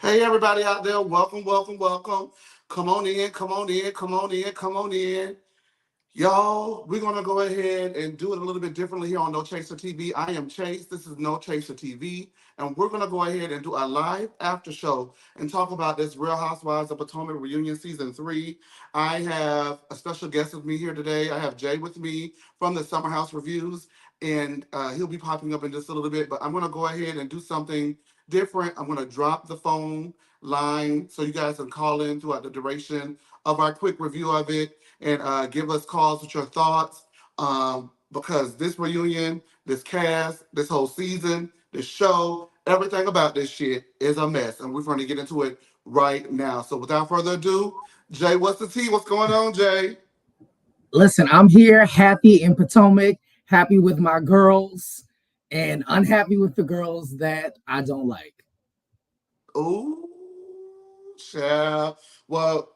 Hey, everybody out there, welcome, welcome, welcome. Come on in, come on in, come on in, come on in. Y'all, we're going to go ahead and do it a little bit differently here on No Chaser TV. I am Chase. This is No Chaser TV. And we're going to go ahead and do a live after show and talk about this Real Housewives of Potomac reunion season 3. I have a special guest with me here today. I have Jay with me from the Summer House Reviews, and he'll be popping up in just a little bit. But I'm going to go ahead and do something different. I'm going to drop the phone line so you guys can call in throughout the duration of our quick review of it and give us calls with your thoughts. Because this reunion, this cast, this whole season, this show, everything about this shit is a mess. And we're going to get into it right now. So without further ado, Jay, what's the tea? What's going on, Jay? Listen, I'm here happy in Potomac, happy with my girls, and unhappy with the girls that I don't like. Ooh, child. Well,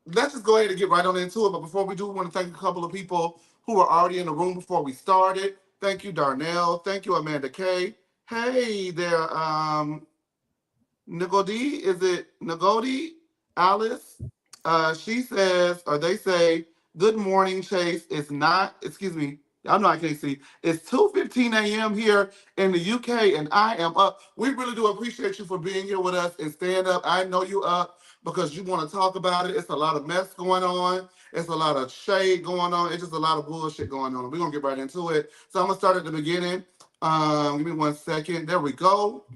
let's just go ahead and get right on into it. But before we do, we want to thank a couple of people who were already in the room before we started. Thank you, Darnell. Thank you, Amanda K. Hey there, Nagodi. Is it Nagodi? Alice? She says, or they say, good morning, Chase. It's not, excuse me, I know I can't see. It's 2:15 a.m. here in the UK, and I am up. We really do appreciate you for being here with us and staying up. I know you up because you want to talk about it. It's a lot of mess going on. It's a lot of shade going on. It's just a lot of bullshit going on. We're going to get right into it. So I'm going to start at the beginning. Give me 1 second. There we go.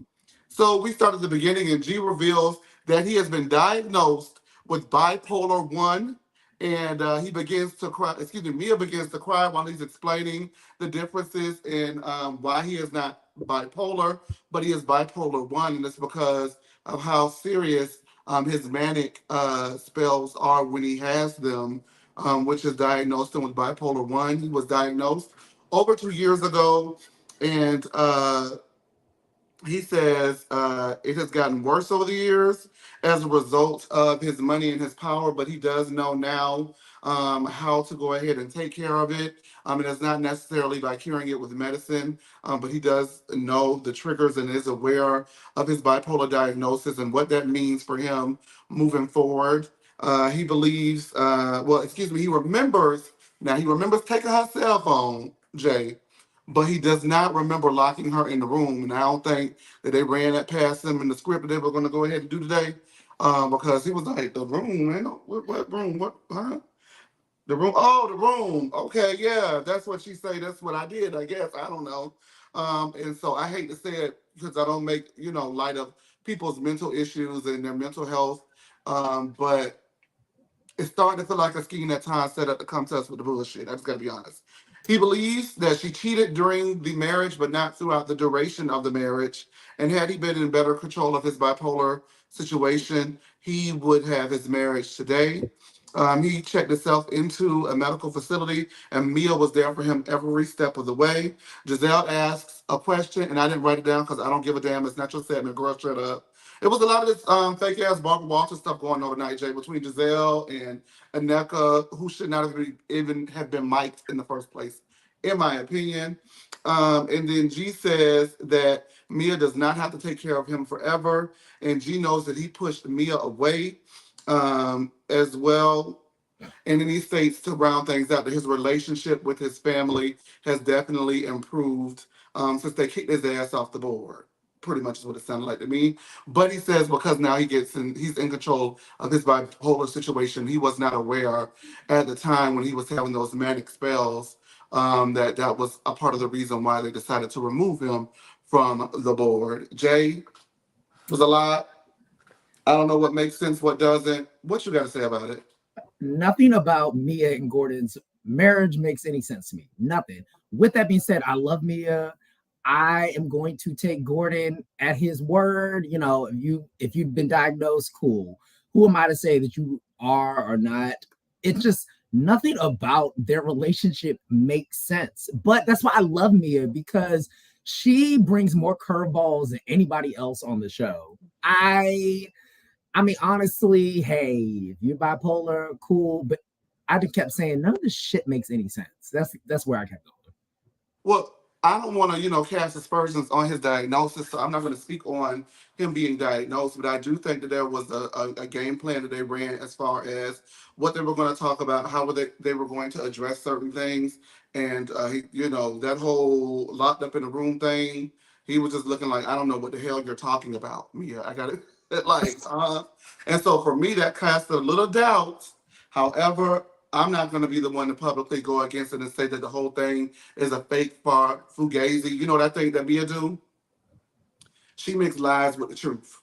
So we start at the beginning, and G reveals that he has been diagnosed with bipolar 1. And he begins to cry, excuse me, Mia begins to cry while he's explaining the differences in why he is not bipolar, but he is bipolar 1. And it's because of how serious his manic spells are when he has them, which is diagnosed him with bipolar 1. He was diagnosed over 2 years ago. And he says it has gotten worse over the years as a result of his money and his power, but he does know now how to go ahead and take care of it. And it's not necessarily by curing it with medicine, but he does know the triggers and is aware of his bipolar diagnosis and what that means for him moving forward. He believes, he remembers, now he remembers taking her cell phone, Jay, but he does not remember locking her in the room. And I don't think that they ran that past him in the script that they were going to go ahead and do today, because he was like, the room, man, what room, what, huh? The room, oh, the room. Okay, yeah, that's what she say. That's what I did, I guess. I don't know. And so I hate to say it because I don't make, light of people's mental issues and their mental health. But it's starting to feel like a scheme that Ty set up to come to us with the bullshit. I just gotta be honest. He believes that she cheated during the marriage, but not throughout the duration of the marriage. And had he been in better control of his bipolar situation, he would have his marriage today. He checked himself into a medical facility, and Mia was there for him every step of the way. Giselle asks a question, and I didn't write it down because I don't give a damn. It's not your segment. Girl, shut up. It was a lot of this fake ass Barbara Walters stuff going on tonight, Jay, between Giselle and Nneka, who should not have even have been mic'd in the first place, in my opinion. And then G says that Mia does not have to take care of him forever, and G knows that he pushed Mia away as well. And then he states to round things out that his relationship with his family has definitely improved since they kicked his ass off the board. Pretty much is what it sounded like to me. But he says because now he's in control of his bipolar situation. He was not aware at the time when he was having those manic spells that was a part of the reason why they decided to remove him from the board. Jay, was a lot. I don't know what makes sense, what doesn't. What you got to say about it? Nothing about Mia and Gordon's marriage makes any sense to me. Nothing. With that being said, I love Mia. I am going to take Gordon at his word. If you've been diagnosed, cool. Who am I to say that you are or not? It's just nothing about their relationship makes sense. But that's why I love Mia, because she brings more curveballs than anybody else on the show. I mean, honestly, hey, if you're bipolar, cool. But I just kept saying none of this shit makes any sense. That's where I kept going. Well, I don't want to, cast aspersions on his diagnosis, so I'm not going to speak on him being diagnosed. But I do think that there was a game plan that they ran as far as what they were going to talk about, how they were going to address certain things, and that whole locked up in a room thing. He was just looking like, I don't know what the hell you're talking about, Mia. I got it. Like, and so for me, that cast a little doubt. However, I'm not going to be the one to publicly go against it and say that the whole thing is a fake fugazi. You know that thing that Mia do? She makes lies with the truth.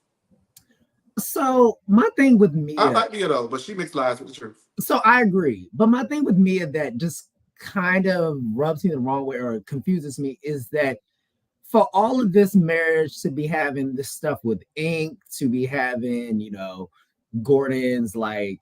So my thing with I Mia, like Mia though, but she makes lies with the truth. so I agree. But my thing with Mia that just kind of rubs me the wrong way or confuses me is that for all of this marriage to be having this stuff with ink, to be having, Gordon's like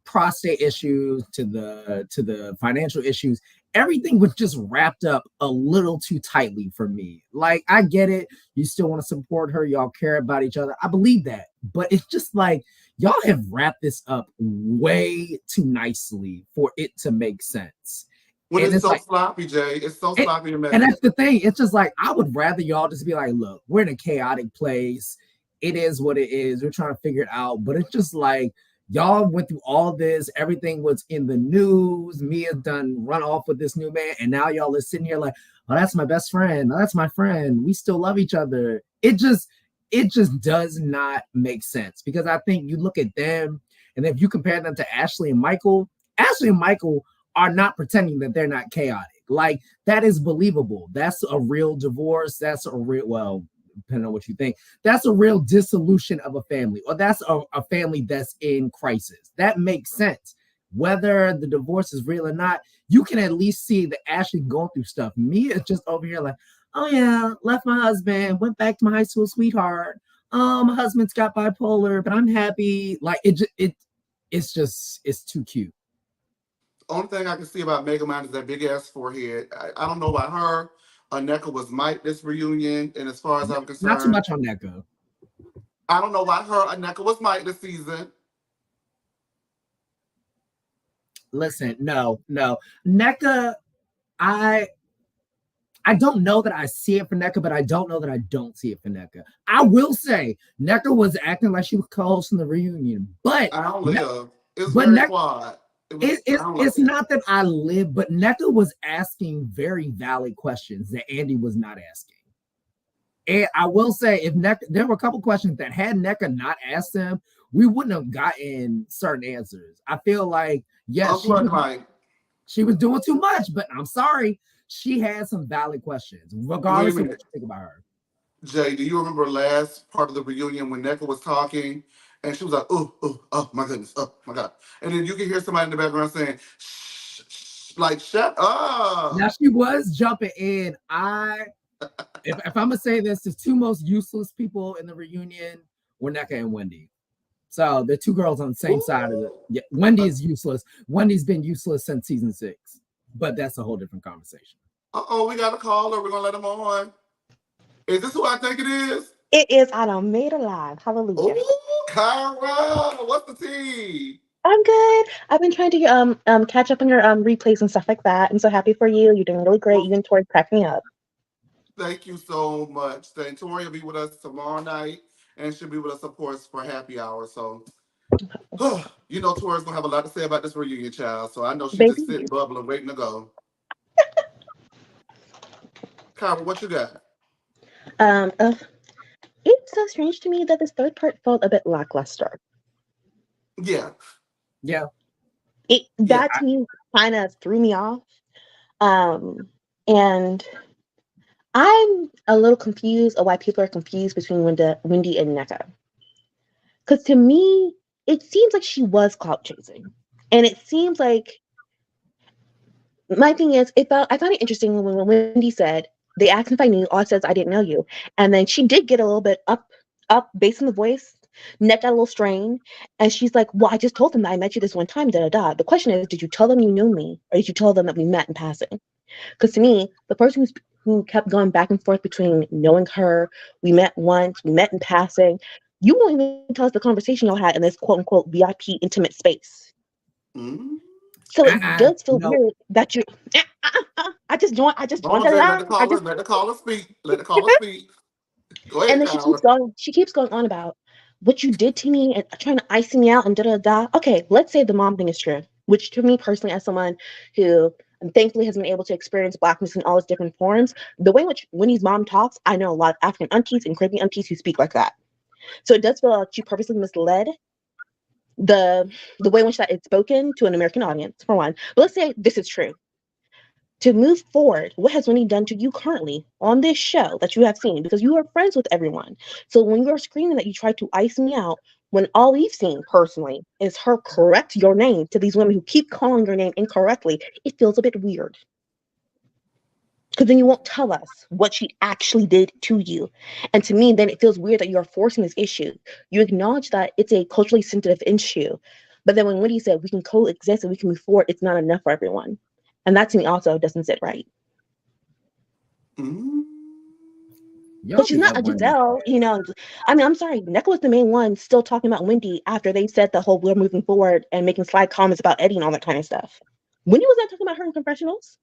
prostate issues to the financial issues, everything was just wrapped up a little too tightly for me. Like, I get it, you still want to support her, y'all care about each other, I believe that, but it's just like y'all have wrapped this up way too nicely for it to make sense. When And it's it's so like, sloppy, Jay, it's so it, sloppy and messy. and that's the thing, it's just like I would rather y'all just be like, look, we're in a chaotic place, it is what it is, we're trying to figure it out. But it's just like y'all went through all this, everything was in the news, Mia done run off with this new man, and now y'all are sitting here like, oh, that's my best friend, oh, that's my friend, we still love each other. It just does not make sense, because I think you look at them, and if you compare them to Ashley and Michael are not pretending that they're not chaotic. Like, that is believable. That's a real divorce. That's a real, well, depending on what you think, that's a real dissolution of a family, or that's a family that's in crisis. That makes sense. Whether the divorce is real or not, you can at least see that Ashley going through stuff. Mia is just over here like, oh yeah, left my husband, went back to my high school sweetheart. My husband's got bipolar, but I'm happy. Like, it's too cute. Only thing I can see about Megamind is that big ass forehead. I don't know about her. Nneka was Mike this reunion, and as far as I'm Not too concerned, much on Nneka. I don't know why her Nneka was Mike this season. Listen, no. Nneka, I don't know that I see it for Nneka, but I don't know that I don't see it for Nneka. I will say Nneka was acting like she was co-hosting the reunion, but I don't live. It was but very Nneka, quiet. I don't like it's it. not that I live, but Nneka was asking very valid questions that Andy was not asking. And I will say, if Nneka, there were a couple questions that had Nneka not asked them, we wouldn't have gotten certain answers. I feel like, yes, she was doing too much, but I'm sorry, she had some valid questions, Wait a regardless of what minute. you think about her. Jay, do you remember last part of the reunion when Nneka was talking and she was like, oh my goodness, oh my God. And then you can hear somebody in the background saying, shh, shh, like, shut Now, up. she was jumping in. If I'm gonna say this, the two most useless people in the reunion were Nneka and Wendy. So the two girls on the same side of it. Yeah, Wendy is useless. Wendy's been useless since season 6, but that's a whole different conversation. Uh-oh, we got a caller. We're going to let him on. Is this who I think it is? It is Adam made alive. Hallelujah. Oh, Kyra, what's the tea? I'm good. I've been trying to catch up on your replays and stuff like that. I'm so happy for you. You're doing really great. Well, You and Tori crack me up. thank you so much. Tori will be with us tomorrow night, and she'll be with us, of course, for happy hour. So, Tori's gonna have a lot to say about this reunion, child. So I know she's just Baby. sitting, bubbling, waiting to go. Kyra, what you got? Um, uh, it's so strange to me that this third part felt a bit lackluster. Yeah, Yeah. That to me kind of threw me off. And I'm a little confused of why people are confused between Wendy and Nneka. Because to me, it seems like she was clout chasing. And it seems like my thing is, I found it interesting when Wendy said, they asked if I knew, all I said is I didn't know you. And then she did get a little bit up based on the voice. Neck got a little strained. And she's like, well, I just told them that I met you this one time, da-da-da. The question is, did you tell them you knew me? Or did you tell them that we met in passing? Because to me, the person who kept going back and forth between knowing her, we met once, we met in passing, you won't even tell us the conversation y'all had in this quote-unquote VIP intimate space. Mm-hmm. So it does feel No. weird that you. I just joined. I just Hold joined on, the Jay, line. I just let the caller speak. Let the caller speak. Go and ahead, then Kyler. she keeps going on about what you did to me and trying to ice me out and da da da. Okay, let's say the mom thing is true, which to me personally, as someone who thankfully has been able to experience blackness in all its different forms, the way in which Winnie's mom talks, I know a lot of African aunties and Caribbean aunties who speak like that. So it does feel like she purposely misled the the way in which that it's spoken to an American audience, for one. But let's say this is true. To move forward, what has Winnie done to you currently on this show that you have seen? Because you are friends with everyone. So when you're screaming that you tried to ice me out, when all we've seen personally is her correct your name to these women who keep calling your name incorrectly, it feels a bit weird. Because then you won't tell us what she actually did to you. And to me, then it feels weird that you're forcing this issue. You acknowledge that it's a culturally sensitive issue. But then when Woody said we can coexist and we can move forward, it's not enough for everyone. And that to me also doesn't sit right. Mm. Because she's not a Giselle, you know. I mean, I'm sorry, Nneka was the main one still talking about Wendy after they said the whole we're moving forward and making sly comments about Eddie and all that kind of stuff. Wendy was not talking about her in confessionals.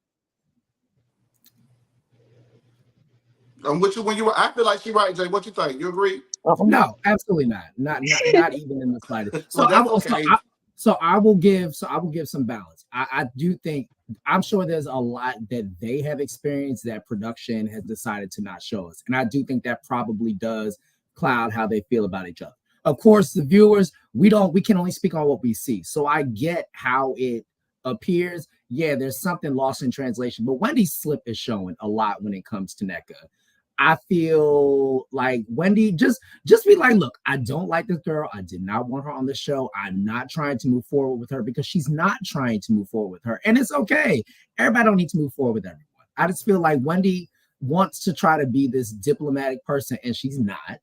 I'm with you when you were. I feel like she right, Jay. What you think? You agree? No, absolutely not. Not even in the slightest. Well, that's okay. So I will give some balance. I do think I'm sure there's a lot that they have experienced that production has decided to not show us. And I do think that probably does cloud how they feel about each other. Of course, the viewers, we can only speak on what we see. So I get how it appears. Yeah, there's something lost in translation, but Wendy's slip is showing a lot when it comes to Nneka. I feel like Wendy just be like, look, I don't like this girl. I did not want her on the show. I'm not trying to move forward with her because she's not trying to move forward with her. And it's okay. Everybody don't need to move forward with everyone. I just feel like Wendy wants to try to be this diplomatic person and she's not.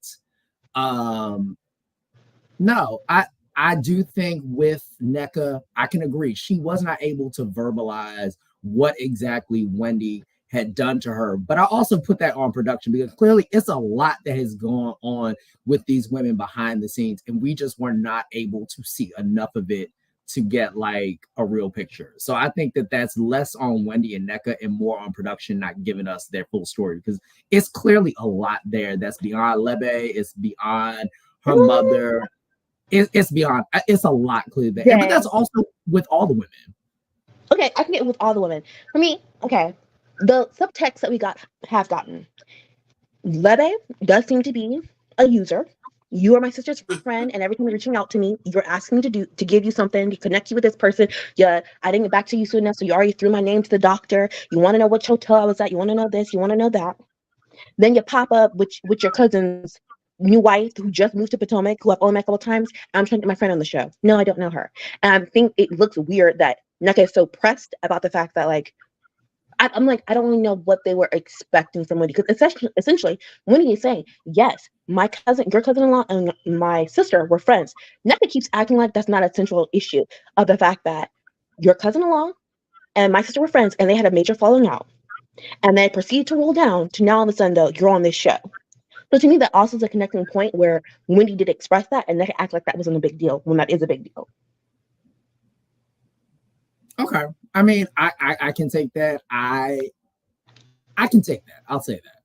No, I do think with Nneka, I can agree. She was not able to verbalize what exactly Wendy had done to her. But I also put that on production because clearly it's a lot that has gone on with these women behind the scenes. And we just were not able to see enough of it to get like a real picture. So I think that that's less on Wendy and Nneka and more on production not giving us their full story because it's clearly a lot there that's beyond Lebe, it's beyond her mother. It's beyond, it's a lot clearly there. Yeah. But that's also with all the women. Okay, I can get with all the women. For me, okay, the subtext that we have gotten. Lebe does seem to be a user. You are my sister's friend, and every time you're reaching out to me, you're asking me to give you something, to connect you with this person. Yeah, I didn't get back to you soon enough, so you already threw my name to the doctor. You want to know which hotel I was at. You want to know this. You want to know that. Then you pop up with your cousin's new wife who just moved to Potomac, who I've only met a couple times. I'm trying to get my friend on the show. No, I don't know her, and I think it looks weird that Nneka is so pressed about the fact that like. I'm like, I don't really know what they were expecting from Wendy. Because essentially, Wendy is saying, yes, my cousin, your cousin-in-law, and my sister were friends. Nneka keeps acting like that's not a central issue of the fact that your cousin-in-law and my sister were friends, and they had a major falling out. And then proceed to roll down to now all of a sudden, though, you're on this show. So to me, that also is a connecting point where Wendy did express that, and Nneka act like that wasn't a big deal when that is a big deal. Okay. I mean, I can take that. I can take that. I'll say that.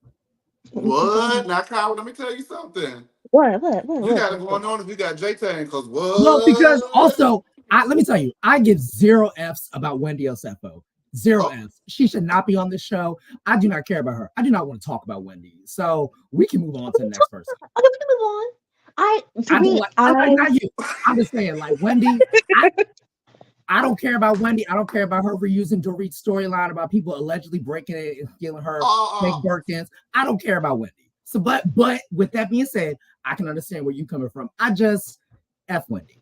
What? Now, Kyle, let me tell you something. What? You got it going on if you got J-Tan, because what? Well, because also, let me tell you, I give 0 Fs about Wendy Osefo. 0 Fs. She should not be on this show. I do not care about her. I do not want to talk about Wendy. So we can move on to the next person. Okay, we can move on. Not you. I'm just saying, like Wendy, I don't care about Wendy. I don't care about her reusing Dorit's storyline about people allegedly breaking it and stealing her fake Birkins. I don't care about Wendy. So, but with that being said, I can understand where you're coming from. I just F Wendy.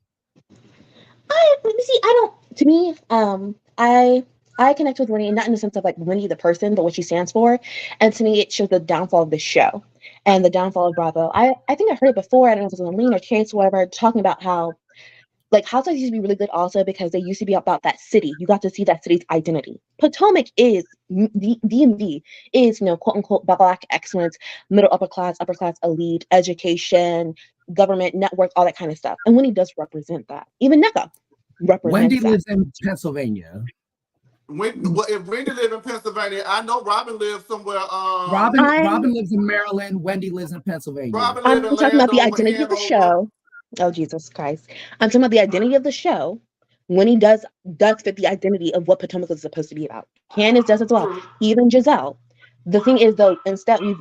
I connect with Wendy, not in the sense of like Wendy the person, but what she stands for. And to me, it shows the downfall of the show and the downfall of Bravo. I think I heard it before. I don't know if it was on Lean or Chase or whatever, talking about how like Housewives used to be really good also because they used to be about that city. You got to see that city's identity. Potomac is DMV is, quote unquote black excellence, middle upper class elite, education, government network, all that kind of stuff. And Winnie does represent that. Even Nneka. represents Wendy that. lives in Pennsylvania. If Wendy live in Pennsylvania, I know Robyn lives somewhere. Robyn lives in Maryland. Wendy lives in Pennsylvania. Robyn live I'm in talking about the Landover, identity of the Hanover. show. Oh Jesus Christ! I'm talking about the identity of the show. When he does fit the identity of what Potomac is supposed to be about. Candace does as well. True. Even Giselle. The thing is though, instead we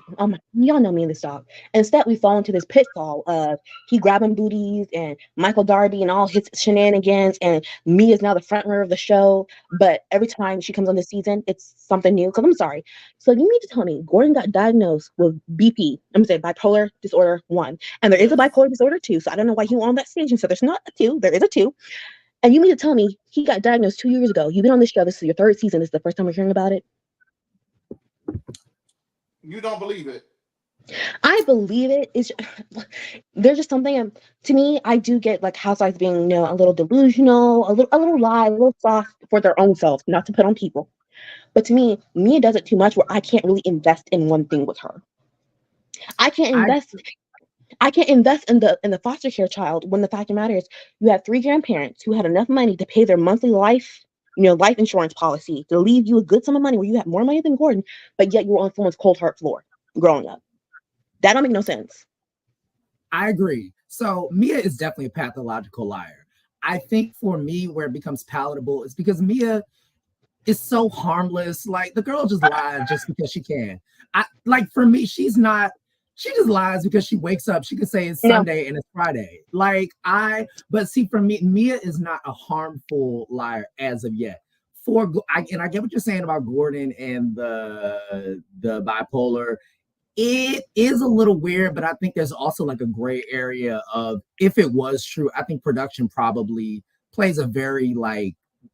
y'all know me and this dog. Instead we fall into this pitfall of he grabbing booties and Michael Darby and all his shenanigans, and me is now the front runner of the show. But every time she comes on this season, it's something new. Because I'm sorry. So you mean to tell me Gordon got diagnosed with BP? I'm gonna say bipolar disorder 1. And there is a Yes. bipolar disorder 2. So I don't know why he went on that stage and said there's not a 2. There is a 2. And you mean to tell me he got diagnosed 2 years ago? You've been on this show. This is your 3rd season. This is the first time we're hearing about it. You don't believe it? I believe it. It's there's just something to me. I do get like Housewives being, a little delusional, a little lie, a little soft for their own selves, not to put on people. But to me, Mia does it too much where I can't really invest in one thing with her. I can't invest in the foster care child when the fact of the matter is you have 3 grandparents who had enough money to pay their monthly life insurance policy to leave you a good sum of money where you have more money than Gordon, but yet you were on someone's cold heart floor growing up. That don't make no sense. I agree. So Mia is definitely a pathological liar. I think for me, where it becomes palatable is because Mia is so harmless. Like the girl just lies just because she can. For me, she just lies because she wakes up. She could say it's Sunday and it's Friday. But see, for me, Mia is not a harmful liar as of yet. I get what you're saying about Gordon and the bipolar. It is a little weird, but I think there's also like a gray area of if it was true. I think production probably plays a very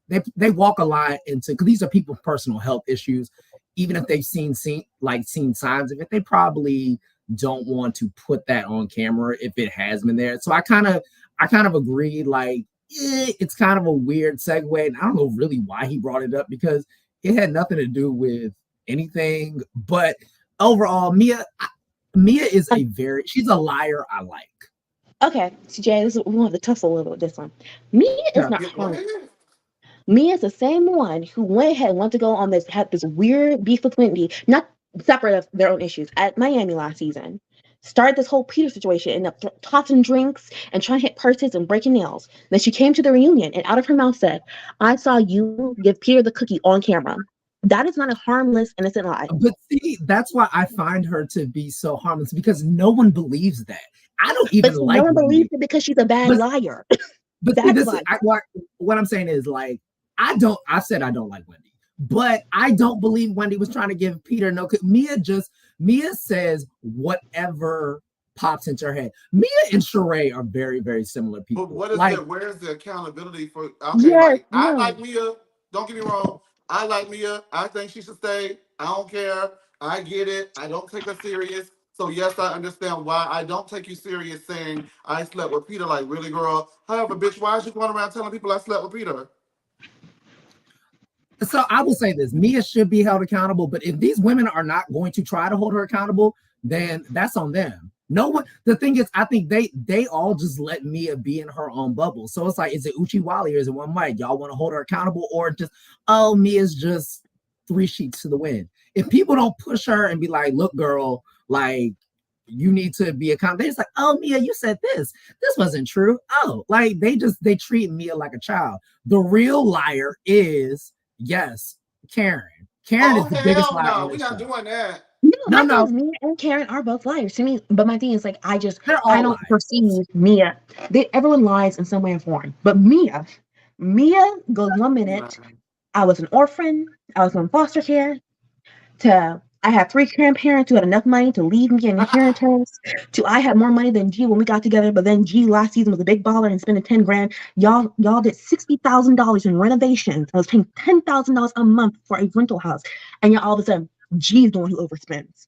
they walk a line into, because these are people's personal health issues. Even if they've seen signs of it, they probably don't want to put that on camera if it has been there. So I kind of agree. It's kind of a weird segue, and I don't know really why he brought it up because it had nothing to do with anything. But overall, Mia is she's a liar I like. Okay, CJ, we want to tussle a little with this one. Mia is not harmful. Mia is the same one who went ahead and wanted to go on had this weird beef with Wendy, not separate of their own issues, at Miami last season. Started this whole Peter situation, ended up tossing drinks and trying to hit purses and breaking nails. Then she came to the reunion and out of her mouth said, I saw you give Peter the cookie on camera. That is not a harmless, innocent lie. But see, that's why I find her to be so harmless, because no one believes that. I don't even like no one Wendy. believes it because she's a bad liar. But see, what I'm saying is I said I don't like Wendy, but I don't believe Wendy was trying to give Peter no. Mia says whatever pops into her head. Mia and Sheree are very, very similar people. But where's the accountability for? Okay, yes, I like Mia. Don't get me wrong. I like Mia. I think she should stay. I don't care. I get it. I don't take her serious. So yes, I understand why I don't take you serious saying I slept with Peter. Like, really, girl? However, bitch, why is you going around telling people I slept with Peter? So I will say this: Mia should be held accountable. But if these women are not going to try to hold her accountable, then that's on them. No one. The thing is, I think they all just let Mia be in her own bubble. So it's like, is it Uchi Wally or is it one mic? Y'all want to hold her accountable, or just Mia's just 3 sheets to the wind? If people don't push her and be like, look, girl, you need to be accountable. They're just like, Mia, you said this wasn't true. They treat Mia like a child. The real liar is, yes, Karen. Karen is the biggest liar. No, we're not doing that. No. Mia and Karen are both liars to me. But my thing is I don't perceive Mia. Everyone lies in some way or form. But Mia goes 1 minute. I was an orphan. I was in foster care. To I had 3 grandparents who had enough money to leave me an inheritance. To I had more money than G when we got together, but then G last season was a big baller and spending 10 grand. Y'all did $60,000 in renovations. I was paying $10,000 a month for a rental house, and y'all all of a sudden G's the one who overspends.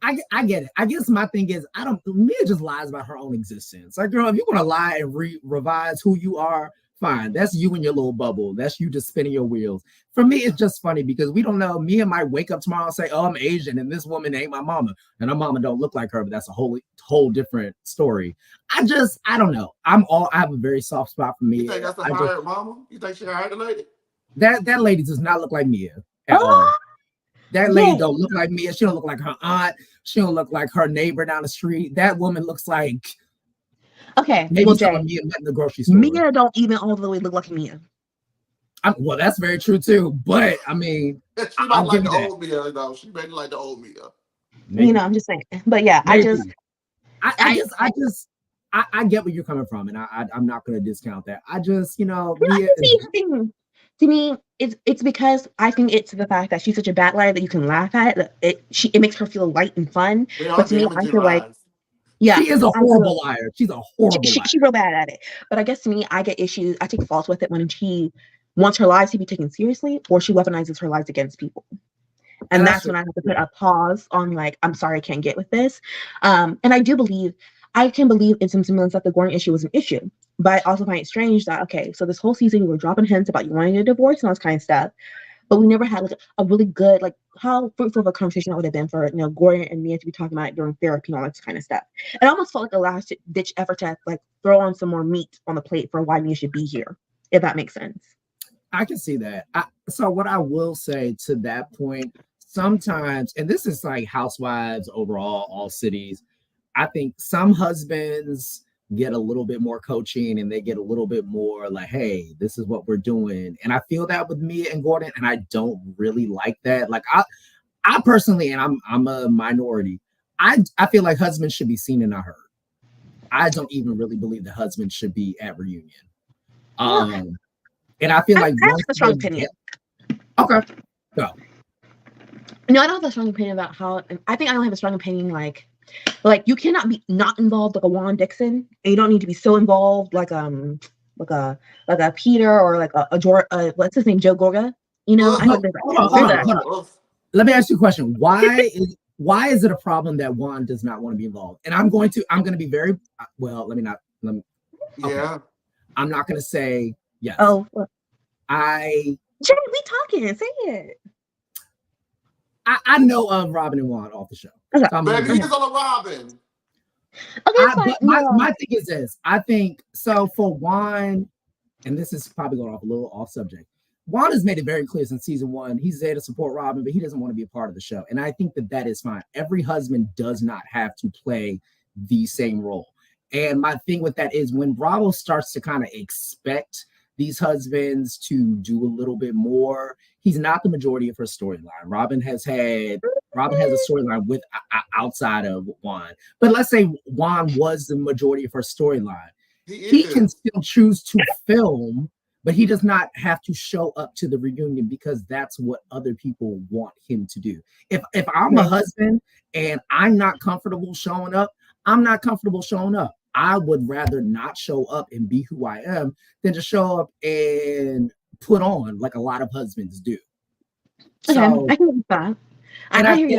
I get it. I guess my thing is Mia just lies about her own existence. Like, girl, if you want to lie and revise who you are, fine. That's you in your little bubble. That's you just spinning your wheels. For me, it's just funny because we don't know. Mia might wake up tomorrow and say, "Oh, I'm Asian, and this woman ain't my mama, and her mama don't look like her." But that's a whole different story. I don't know. I have a very soft spot for Mia. You think that's a hired mama? You think she hired the lady? That lady does not look like Mia at all. That lady don't look like Mia. She don't look like her aunt. She don't look like her neighbor down the street. That woman looks like maybe someone Mia met in the grocery store. Mia don't even all the way look like Mia. Well, that's very true too. But I mean, she not like the old Mia though. She made like the old Mia. Maybe. You know, I'm just saying. But yeah, maybe. I get where you're coming from, and I'm not going to discount that. Mia to me, it's because I think it's the fact that she's such a bad liar that you can laugh at it. It makes her feel light and fun. But to me, I feel like she is a horrible liar. She's a horrible liar. She's real bad at it. But I guess to me, I get issues. I take fault with it when she wants her lies to be taken seriously, or she weaponizes her lies against people. And that's when I have to put a pause on, like, I'm sorry, I can't get with this. And I can believe in some semblance that the Gordon issue was an issue. But I also find it strange that, okay, so this whole season you were dropping hints about you wanting a divorce and all this kind of stuff, but we never had like a really good, like, how fruitful of a conversation that would have been for, Gordon and Mia to be talking about it during therapy and all this kind of stuff. It almost felt like a last ditch effort to like throw on some more meat on the plate for why Mia should be here, if that makes sense. I can see that. So what I will say to that point, sometimes, and this is like Housewives overall, all cities, I think some husbands get a little bit more coaching and they get a little bit more like, hey, this is what we're doing. And I feel that with Mia and Gordon, and I don't really like that. Like I personally, and I'm a minority, I feel like husbands should be seen and not heard. I don't even really believe the husband should be at reunion. And I feel like I have a strong opinion. Okay, go. No, I don't have a strong opinion about how. I think I don't have a strong opinion like you cannot be not involved like a Juan Dixon, and you don't need to be so involved like a Peter or like a George. What's his name? Joe Gorga. Hold on. Let me ask you a question. Why is it a problem that Juan does not want to be involved? And I'm going to be very well. Yeah. I'm not going to say yes. Oh, Jay, we talking. Say it. I know of Robyn and Juan off the show. Okay. So Baby, he's on a Robyn. Okay, my thing is this. I think so for Juan, and this is probably going off a little off subject. Juan has made it very clear since season 1, he's there to support Robyn, but he doesn't want to be a part of the show. And I think that is fine. Every husband does not have to play the same role. And my thing with that is when Bravo starts to kind of expect these husbands to do a little bit more, he's not the majority of her storyline. Robyn has a storyline with outside of Juan. But let's say Juan was the majority of her storyline. He can still choose to film, but he does not have to show up to the reunion because that's what other people want him to do. If I'm a husband and I'm not comfortable showing up, I'm not comfortable showing up. I would rather not show up and be who I am than to show up and put on like a lot of husbands do. So, I can do that. I think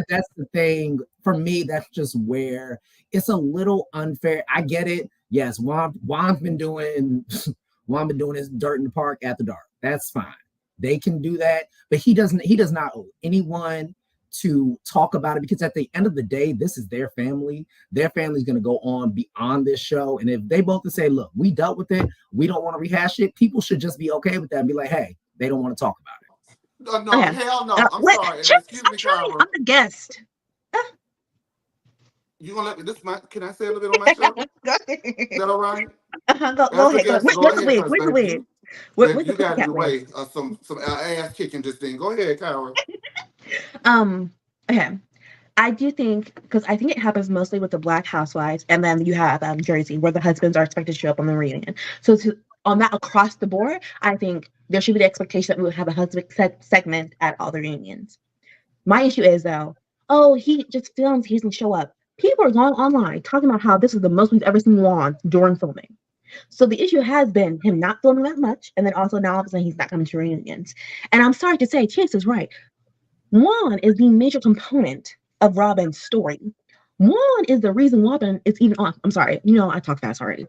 that's the thing for me. That's just where it's a little unfair. I get it. Yes, Juan's been doing his dirt in the park at the dark. That's fine. They can do that, but he does not owe anyone to talk about it because at the end of the day, this is their family. Their family's going to go on beyond this show. And if they both can say, look, we dealt with it, we don't want to rehash it, people should just be okay with that and be like, hey, they don't want to talk about it. No, hell no. I'm sorry. Excuse me, Kyra. I'm the guest. You gonna let me? Can I say a little bit on my show? Is that all right? Go ahead. Where's the wig? You got in the way of some ass kicking this thing. Go ahead, Kyra. Okay. I do think, because I think it happens mostly with the Black Housewives, and then you have Jersey, where the husbands are expected to show up on the reunion. So on that across the board, I think there should be the expectation that we would have a husband segment at all the reunions. My issue is though, he just films, he doesn't show up. People are going online talking about how this is the most we've ever seen Juan during filming. So the issue has been him not filming that much, and then also now all of a sudden he's not coming to reunions. And I'm sorry to say, Chase is right. Juan is the major component of Robyn's story. Juan is the reason Robyn is even on. I'm sorry, I talk fast already.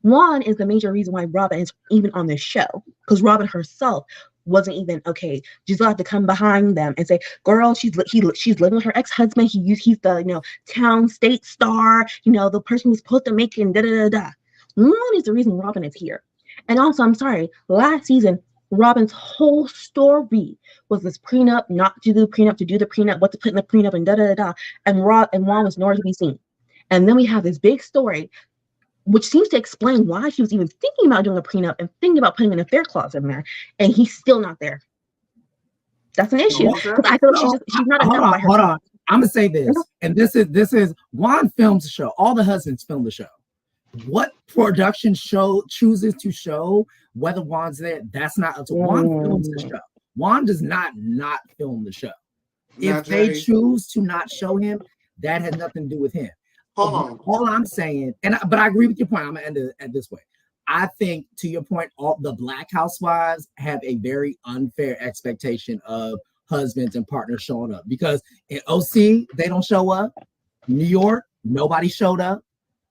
Juan is the major reason why Robyn is even on this show, because Robyn herself wasn't even okay. Giselle had to come behind them and say, "Girl, she's living with her ex-husband. He's the town state star. The person who's supposed to make it. And da da da da." Juan is the reason Robyn is here. And also, I'm sorry, last season Robyn's whole story was this prenup, not to do the prenup, to do the prenup, what to put in the prenup, and da da da da. And Juan was nowhere to be seen. And then we have this big story, which seems to explain why she was even thinking about doing a prenup and thinking about putting an affair clause in there, and he's still not there. That's an issue because I feel like she's not enough by herself. Hold on. I'm gonna say this, and this is Juan films the show. All the husbands film the show. What production show chooses to show whether Juan's there? That's not up to Juan. Films the show. Juan does not film the show. If they choose to not show him, that has nothing to do with him. Hold on. All I'm saying, but I agree with your point. I'm gonna end it this way. I think, to your point, all the Black housewives have a very unfair expectation of husbands and partners showing up, because in OC they don't show up. New York, nobody showed up.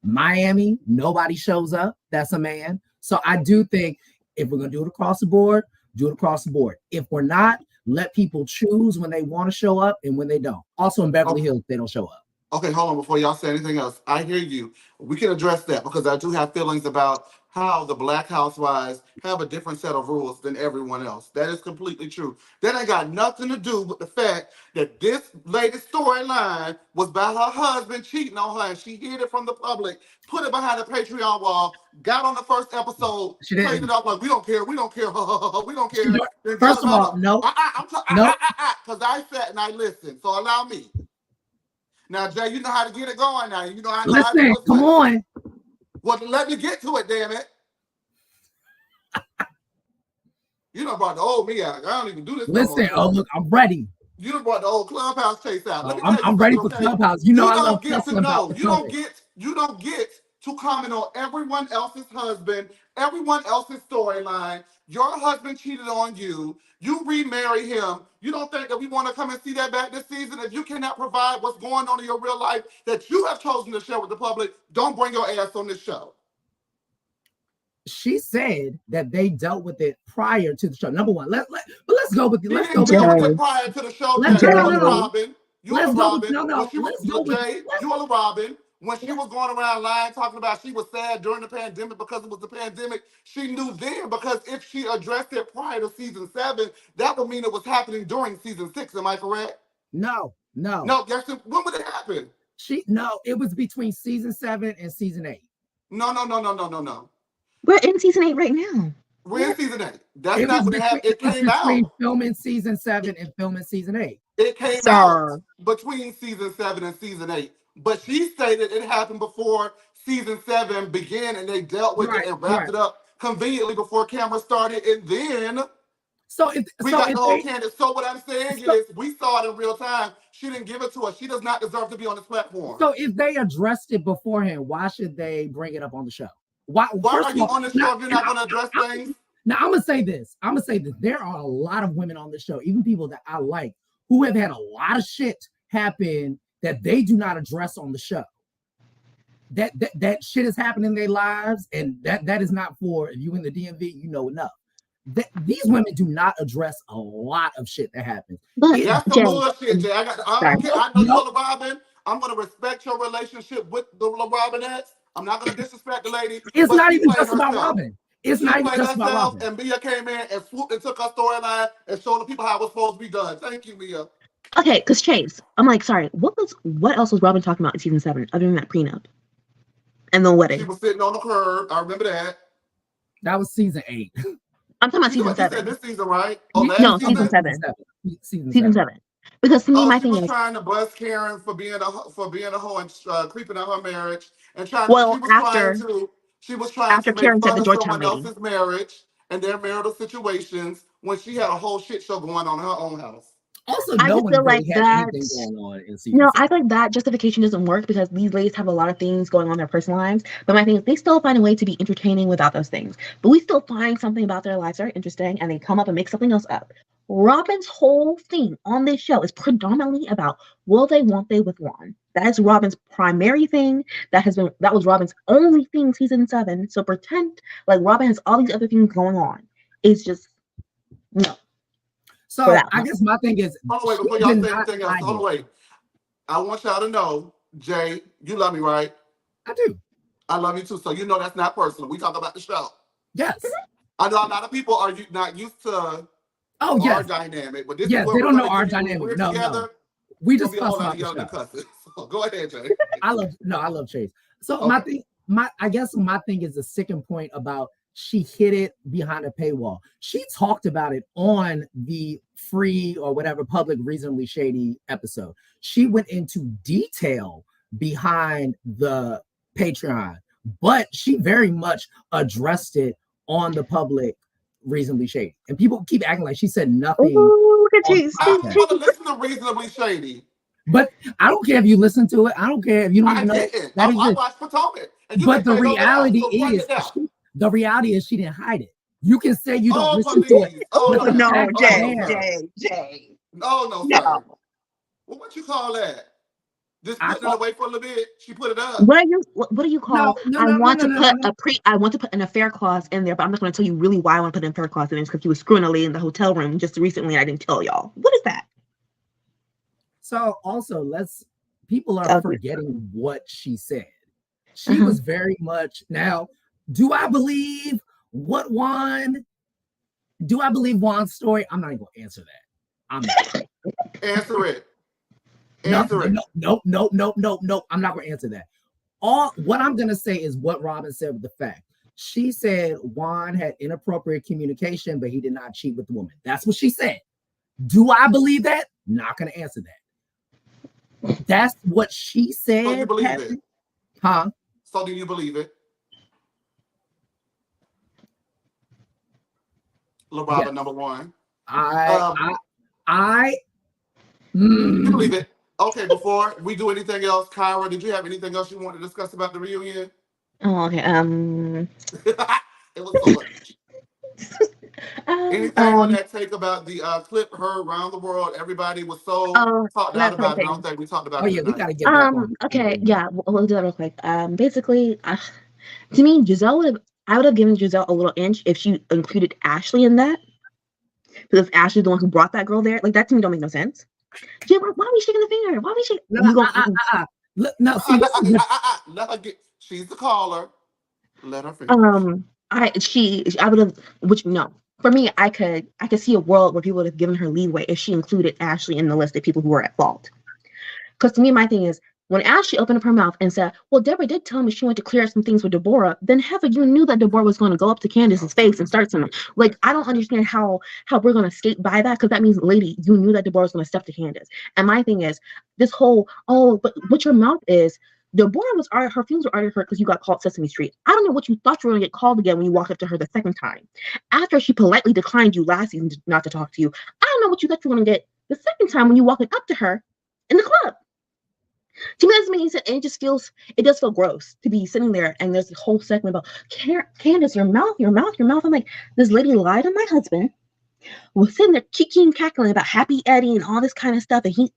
Miami, nobody shows up. That's a man. So I do think if we're gonna do it across the board, do it across the board. If we're not, let people choose when they want to show up and when they don't. Also in Beverly Hills, they don't show up. Okay, hold on before y'all say anything else. I hear you. We can address that because I do have feelings about how the Black housewives have a different set of rules than everyone else. That is completely true. That ain't got nothing to do with the fact that this lady's storyline was about her husband cheating on her, and she hid it from the public, put it behind the Patreon wall, got on the first episode, played it up like, we don't care, we don't care, we don't care. First of all, no. Because I sat and I listened, so allow me. Now, Jay, you know how to get it going now. You know how to listen, come on. Well, let me get to it, damn it. You done brought the old me out. I don't even do this. Listen, look, I'm ready. You done brought the old Clubhouse chase out. I'm ready for Clubhouse. You know I love cussing about You don't get to comment on everyone else's husband, everyone else's storyline. Your husband cheated on you. You remarry him. You don't think that we want to come and see that back this season? If you cannot provide what's going on in your real life that you have chosen to share with the public, don't bring your ass on this show. She said that they dealt with it prior to the show. Number one, let's go with let's go with prior to the show. Robyn. Robyn. When she was going around lying, talking about she was sad during the pandemic because it was the pandemic, she knew then, because if she addressed it prior to season 7, that would mean it was happening during season 6. Am I correct? No. Yes. When would it happen? It was between season 7 and season 8. No. We're in season 8 right now. We're in season 8. That's not what happened. It came out filming season 7 and filming season 8. It came out between season 7 and season 8. But she stated it happened before season 7 began, and they dealt with it and wrapped it up conveniently before camera started. And then we got the whole candidate. So what I'm saying is, we saw it in real time. She didn't give it to us. She does not deserve to be on this platform. So if they addressed it beforehand, why should they bring it up on the show? Why are you on the show if you're not going to address things? Now, I'm going to say this. There are a lot of women on the show, even people that I like, who have had a lot of shit happen that they do not address on the show. That shit has happened in their lives, and that is not for, if you in the DMV, you know enough. These women do not address a lot of shit that happens. That's the bullshit, Jay. I know you're Robyn. I'm going to respect your relationship with the Robynettes. I'm not going to disrespect the lady. It's not even just about Robyn. It's not even just about Robyn. And Mia came in and swooped and took her storyline and showed the people how it was supposed to be done. Thank you, Mia. Okay, because Chase, I'm like, sorry, what else was Robyn talking about in season 7 other than that prenup and the wedding? She was sitting on the curb. I remember that. That was season 8. I'm talking about season 7. Said this season, right? No, season 7. Season 7. Because to me, my thing is trying to bust Karen for being a hoe and creeping out her marriage and trying. She was trying to make fun of someone else's marriage and their marital situations when she had a whole shit show going on in her own house. Also, I just feel like that. I feel like that justification doesn't work because these ladies have a lot of things going on in their personal lives. But my thing is, they still find a way to be entertaining without those things. But we still find something about their lives that are interesting, and they come up and make something else up. Robyn's whole thing on this show is predominantly about will they, won't they with Juan. That's Robyn's primary thing. That was Robyn's only thing season 7. So pretend like Robyn has all these other things going on. It's just no. So I guess my thing is, hold on, wait, before y'all say anything else, hold on, wait. I want y'all to know, Jay, you love me, right? I do. I love you too. So you know that's not personal. We talk about the show. Yes. I know a lot of people are not used to our dynamic, but this is where they don't know our dynamic. We're no, together. No. We just cuss about the show. So go ahead, Jay. I love Chase. So okay. I guess my thing is the second point about she hid it behind a paywall. She talked about it on the free or whatever public reasonably shady episode. She went into detail behind the Patreon, but she very much addressed it on the public reasonably shady. And people keep acting like she said nothing. Ooh, look at you. I want to listen to reasonably shady. But I don't care if you listen to it. I don't care if you don't even know. I watched Potomac. But the reality is she didn't hide it. You can say you don't listen to it. No, Jay. No, sir. Well, what you call that? Just putting it away for a little bit. She put it up. What do you call? I want to put an affair clause in there, but I'm not going to tell you really why I want to put an affair clause in there because you was screwing a lady in the hotel room just recently. And I didn't tell y'all. What is that? So also, people are forgetting what she said. She was very much. Now, do I believe Juan's story? I'm not even going to answer that. I'm not. Answer it. No. I'm not going to answer that. What I'm going to say is what Robyn said with the fact. She said Juan had inappropriate communication, but he did not cheat with the woman. That's what she said. Do I believe that? Not going to answer that. That's what she said. So you believe it? Huh? So do you believe it? LaRobin, yes. Number one. You believe it? Okay, before we do anything else, Kyra, did you have anything else you want to discuss about the reunion? Oh, okay. It was so much. Anything on that take about the clip heard around the world? Everybody was so talked out about it. I don't think we talked about it. Yeah, we gotta get back on. Okay, yeah, we'll do that real quick. Basically, to me, I would have given Giselle a little inch if she included Ashley in that. Because Ashley's the one who brought that girl there. Like, that to me don't make no sense. Jim, why are we shaking the finger? Why are we shaking? Let her get. She's the caller. Let her finish. I would have. For me, I could see a world where people would have given her leeway if she included Ashley in the list of people who were at fault. Because to me, my thing is, when Ashley opened up her mouth and said, well, Deborah did tell me she wanted to clear up some things with Deborah, then Heather, you knew that Deborah was going to go up to Candace's face and start something. Like, I don't understand how we're going to skate by that, because that means, lady, you knew that Deborah was going to step to Candace. And my thing is, this whole, but what your mouth is, Deborah her feelings were already hurt because you got called Sesame Street. I don't know what you thought you were going to get called again when you walked up to her the second time. After she politely declined you last season not to talk to you, I don't know what you thought you were going to get the second time when you walked up to her in the club. To me, that's mean, and it does feel gross to be sitting there and there's this whole segment about Candace, your mouth. I'm like, this lady lied on my husband, was sitting there kicking, cackling about Happy Eddie and all this kind of stuff. And he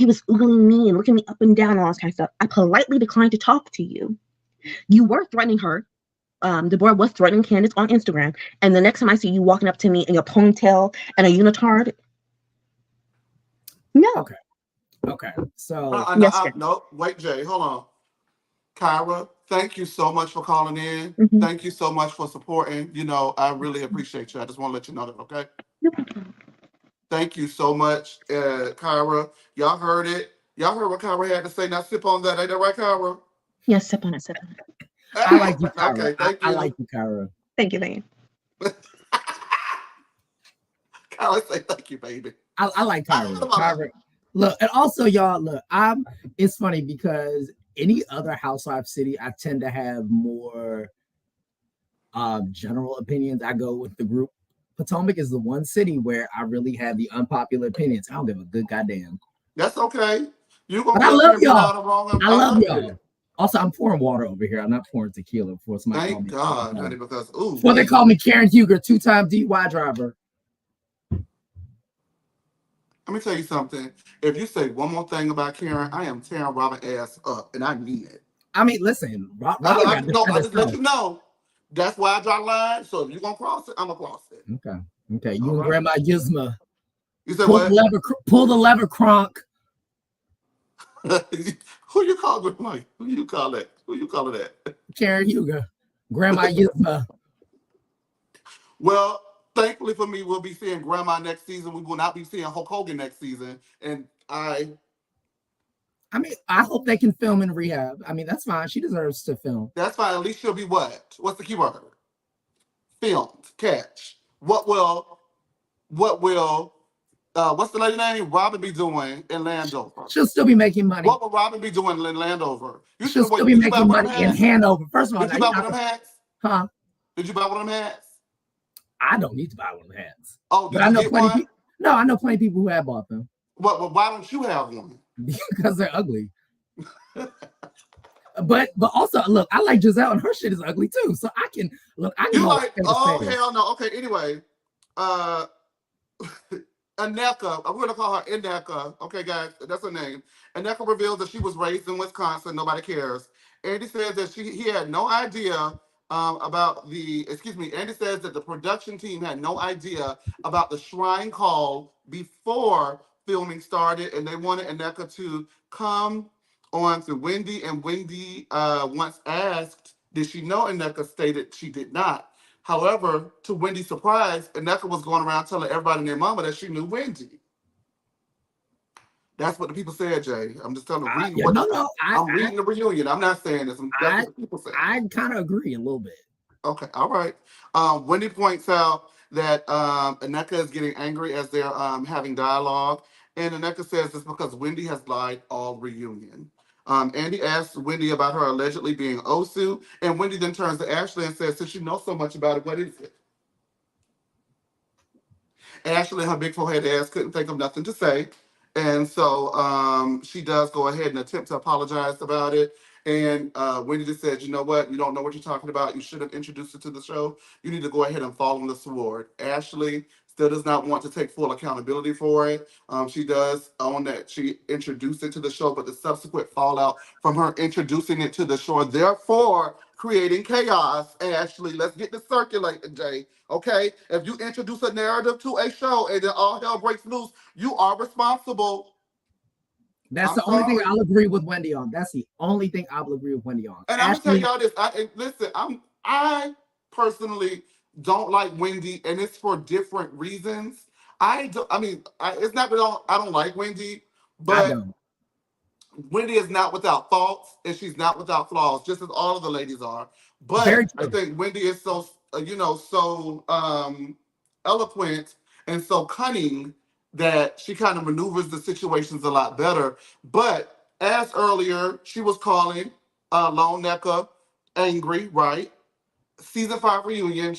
was oogling me and looking me up and down and all this kind of stuff. I politely declined to talk to you. You were threatening her. Deborah was threatening Candace on Instagram. And the next time I see you walking up to me in a ponytail and a unitard, no. Okay, so no, wait, Jay, hold on. Kyra, thank you so much for calling in. Mm-hmm. Thank you so much for supporting. I really appreciate you. I just want to let you know that, okay? Thank you so much, Kyra. Y'all heard it. Y'all heard what Kyra had to say. Now sip on that. Ain't that right, Kyra? Yes, sip on it. I like you, Kyra. Okay, thank you. I like you, Kyra. Thank you, baby. Kyra say thank you, baby. I like Kyra. Look, and also, y'all, it's funny because any other Housewives city, I tend to have more general opinions. I go with the group. Potomac is the one city where I really have the unpopular opinions. I don't give a good goddamn. That's okay. I love y'all. I love y'all. Also, I'm pouring water over here. I'm not pouring tequila before somebody Thank God, honey, because before they call me Karen Huger, 2-time DUI driver. Let me tell you something. If you say one more thing about Karen, I am tearing Robyn ass up, and I mean it. I mean, listen, Robyn I got to no, defend I just let herself. you know. That's why I draw the line. So if you're gonna cross it, I'm gonna cross it. Okay. Okay. All You and right. Grandma Yzma You said what? pull the lever, Kronk. Who you call Grandma? Who you call that? Who you call it that? Karen Huger. Grandma Yzma. Well, thankfully for me, we'll be seeing Grandma next season. We will not be seeing Hulk Hogan next season. And I mean, I hope they can film in rehab. I mean, that's fine. She deserves to film. that's fine. At least she'll be what? What's the key word? Filmed. Catch. What's the lady name? Robyn be doing in Landover. She'll still be making money. What will Robyn be doing in Landover? She'll still be making money in Hanover. First of all, did you buy one of them hats? Huh? Did you buy one of them hats? I don't need to buy one of them hats. Oh, did but I know get plenty. one? No, I know plenty of people who have bought them. Well, why don't you have one? Because they're ugly. But also, look, I like Giselle, and her shit is ugly too. So I can look. I can. You like? Oh hell no. Okay. Anyway, Nneka, I'm gonna call her Nneka. Okay, guys, that's her name. Nneka reveals that she was raised in Wisconsin. Nobody cares. Andy says that he had no idea about the. Excuse me. Andy says that the production team had no idea about the shrine call before filming started, and they wanted Nneka to come on to Wendy. And Wendy, once asked, "Did she know?" Nneka stated she did not. However, to Wendy's surprise, Nneka was going around telling everybody and their mama that she knew Wendy. That's what the people said, Jay. I'm just telling reading I'm reading the reunion. I'm not saying this. That's what the people said. I kind of agree a little bit. Okay, all right. Wendy points out that Nneka is getting angry as they're having dialogue. And Nneka says it's because Wendy has lied all reunion. Andy asks Wendy about her allegedly being Osu, and Wendy then turns to Ashley and says, since you know so much about it, what is it? Ashley, her big forehead ass, couldn't think of nothing to say. And so she does go ahead and attempt to apologize about it. And Wendy just said, you know what? You don't know what you're talking about. You should have introduced it to the show. You need to go ahead and fall on the sword. Ashley still does not want to take full accountability for it. She does own that she introduced it to the show, but the subsequent fallout from her introducing it to the show, therefore creating chaos. Ashley, let's get this circulating, Jay. Okay? If you introduce a narrative to a show and then all hell breaks loose, you are responsible. That's the only thing I'll agree with Wendy on. That's the only thing I'll agree with Wendy on. And I'm gonna tell y'all this. I personally don't like Wendy, and it's for different reasons. It's not that I don't like Wendy, but Wendy is not without faults, and she's not without flaws, just as all of the ladies are. But I think Wendy is so eloquent and so cunning that she kind of maneuvers the situations a lot better. But as earlier, she was calling Lone Nneka angry, right? Season 5 reunion,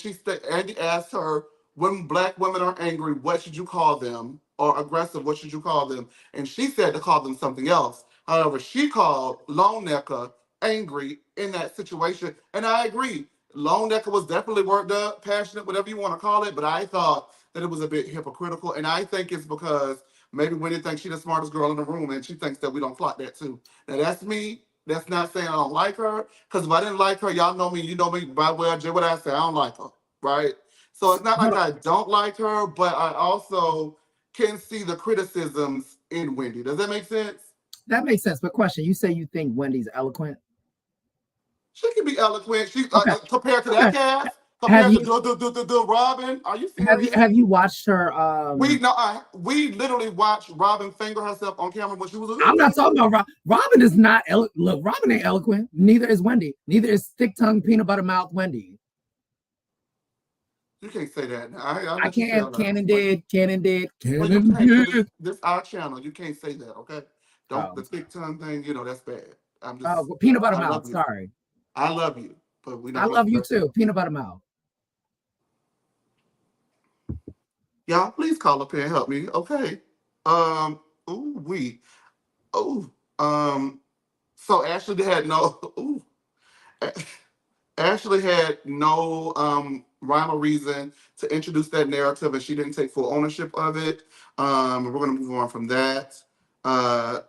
Andy asked her, when Black women are angry, what should you call them? Or aggressive, what should you call them? And she said to call them something else. However, she called Lone Nneka angry in that situation. And I agree. Lone Nneka was definitely worked up, passionate, whatever you want to call it. But I thought that it was a bit hypocritical. And I think it's because maybe Wendy thinks she's the smartest girl in the room, and she thinks that we don't clock that too. Now, that's me. That's not saying I don't like her. Because if I didn't like her, y'all know me. You know me by well, Jay, what I say. I don't like her, right? So it's not like I don't like her, but I also can see the criticisms in Wendy. Does that make sense? That makes sense. But question, you say you think Wendy's eloquent? She can be eloquent. She's compared to that cast. Compared to Robyn, are you serious? Have you watched her? We literally watched Robyn finger herself on camera when she was. I'm not talking about Robyn. Is not look. Robyn ain't eloquent. Neither is Wendy. Neither is thick tongue, peanut butter mouth Wendy. You can't say that. I can't. Cannon did. This our channel. You can't say that. Okay. Don't the thick tongue thing. You know that's bad. I'm just. Peanut butter mouth. Sorry. I love you, but we. I love you too. Peanut butter mouth. Y'all, please call up here and help me, okay? So Ashley had no. Ashley had no rhyme or reason to introduce that narrative, and she didn't take full ownership of it. We're going to move on from that. Uh,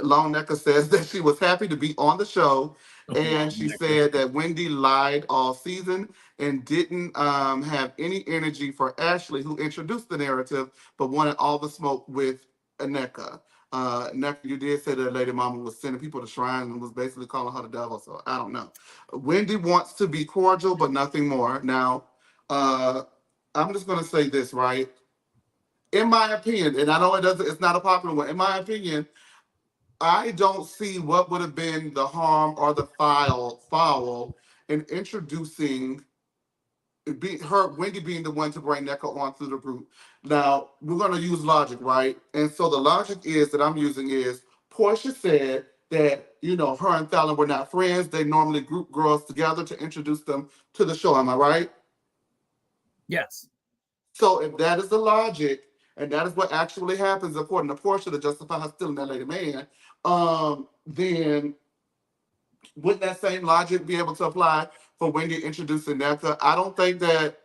Long Nneka says that she was happy to be on the show, and she said that Wendy lied all season and didn't have any energy for Ashley, who introduced the narrative, but wanted all the smoke with Nneka. Nneka, you did say that Lady Mama was sending people to shrine and was basically calling her the devil, so I don't know. Wendy wants to be cordial, but nothing more. Now, I'm just going to say this, right? In my opinion, and I know it's not a popular one, in my opinion, I don't see what would have been the harm or the foul in introducing Wendy being the one to bring Nneka on through the group. Now, we're going to use logic, right? And so the logic that I'm using is Portia said that, her and Fallon were not friends. They normally group girls together to introduce them to the show. Am I right? Yes. So if that is the logic, and that is what actually happens according to Portia to justify her stealing that lady man, then wouldn't that same logic be able to apply for Wendy introducing Nneka? I don't think that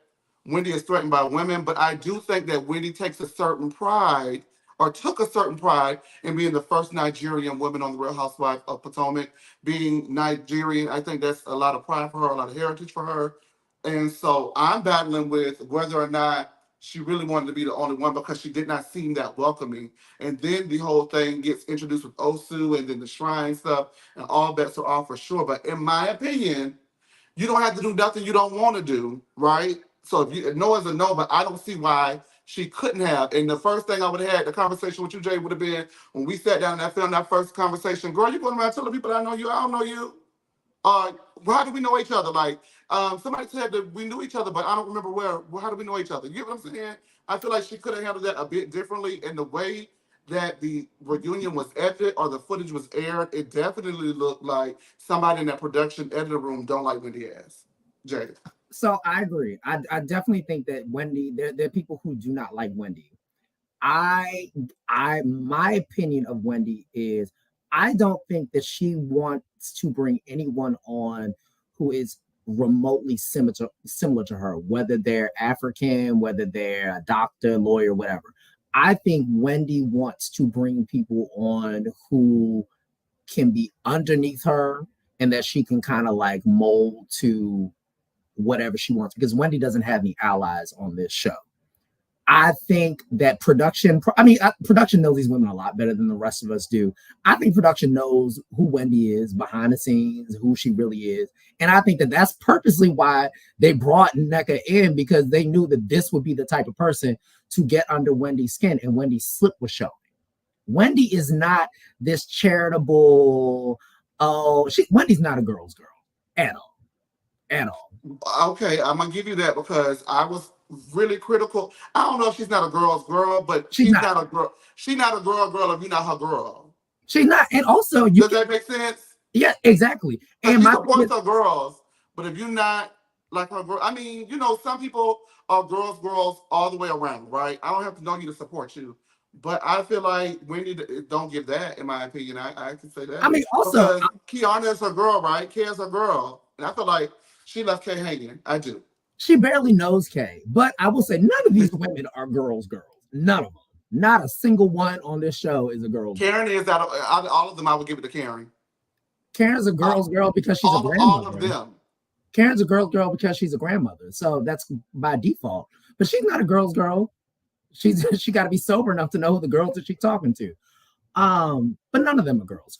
Wendy is threatened by women, but I do think that Wendy takes a certain pride, or took a certain pride, in being the first Nigerian woman on the Real Housewives of Potomac. Being Nigerian, I think that's a lot of pride for her, a lot of heritage for her. And so I'm battling with whether or not she really wanted to be the only one, because she did not seem that welcoming. And then the whole thing gets introduced with Osu and then the shrine stuff, and all bets are off for sure. But in my opinion, you don't have to do nothing you don't want to do, right? So if no is a no, but I don't see why she couldn't have. And the first thing I would have had, the conversation with you, Jay, would have been when we sat down and I filmed that first conversation. Girl, you going around telling people I know you, I don't know you. How do we know each other? Like, somebody said that we knew each other, but I don't remember where. How do we know each other? You get what I'm saying? I feel like she could have handled that a bit differently. In the way that the reunion was edited or the footage was aired, it definitely looked like somebody in that production editor room don't like Wendy ass. Jay. So I agree. I definitely think that Wendy, there are people who do not like Wendy. My opinion of Wendy is I don't think that she wants to bring anyone on who is remotely similar to her, whether they're African, whether they're a doctor, lawyer, whatever. I think Wendy wants to bring people on who can be underneath her and that she can kind of like mold to whatever she wants, because Wendy doesn't have any allies on this show. I think that production knows these women a lot better than the rest of us do. I think production knows who Wendy is behind the scenes, who she really is. And I think that that's purposely why they brought Nneka in, because they knew that this would be the type of person to get under Wendy's skin, and Wendy's slip was showing. Wendy is not this charitable, Wendy's not a girl's girl at all. At all. Okay, I'm gonna give you that, because I was really critical. I don't know if she's not a girl's girl, but she's not a girl. She's not a girl if you're not her girl. She's not, and also does that make sense? Yeah, exactly. And she supports her girls, but if you're not like her girl, some people are girls all the way around, right? I don't have to know you to support you. But I feel like Wendy don't give that, in my opinion. I can say that. Also, because Kiana is her girl, right? Kay is her girl. And I feel like she left Kay hanging. I do. She barely knows Kay. But I will say none of these women are girls. None of them. Not a single one on this show is a girl. Karen is out of all of them. I would give it to Karen. Karen's a girl's girl because she's a grandmother. All of them. Karen's a girl's girl because she's a grandmother. So that's by default. But she's not a girl's girl. She got to be sober enough to know who the girls that she's talking to. But none of them are girls.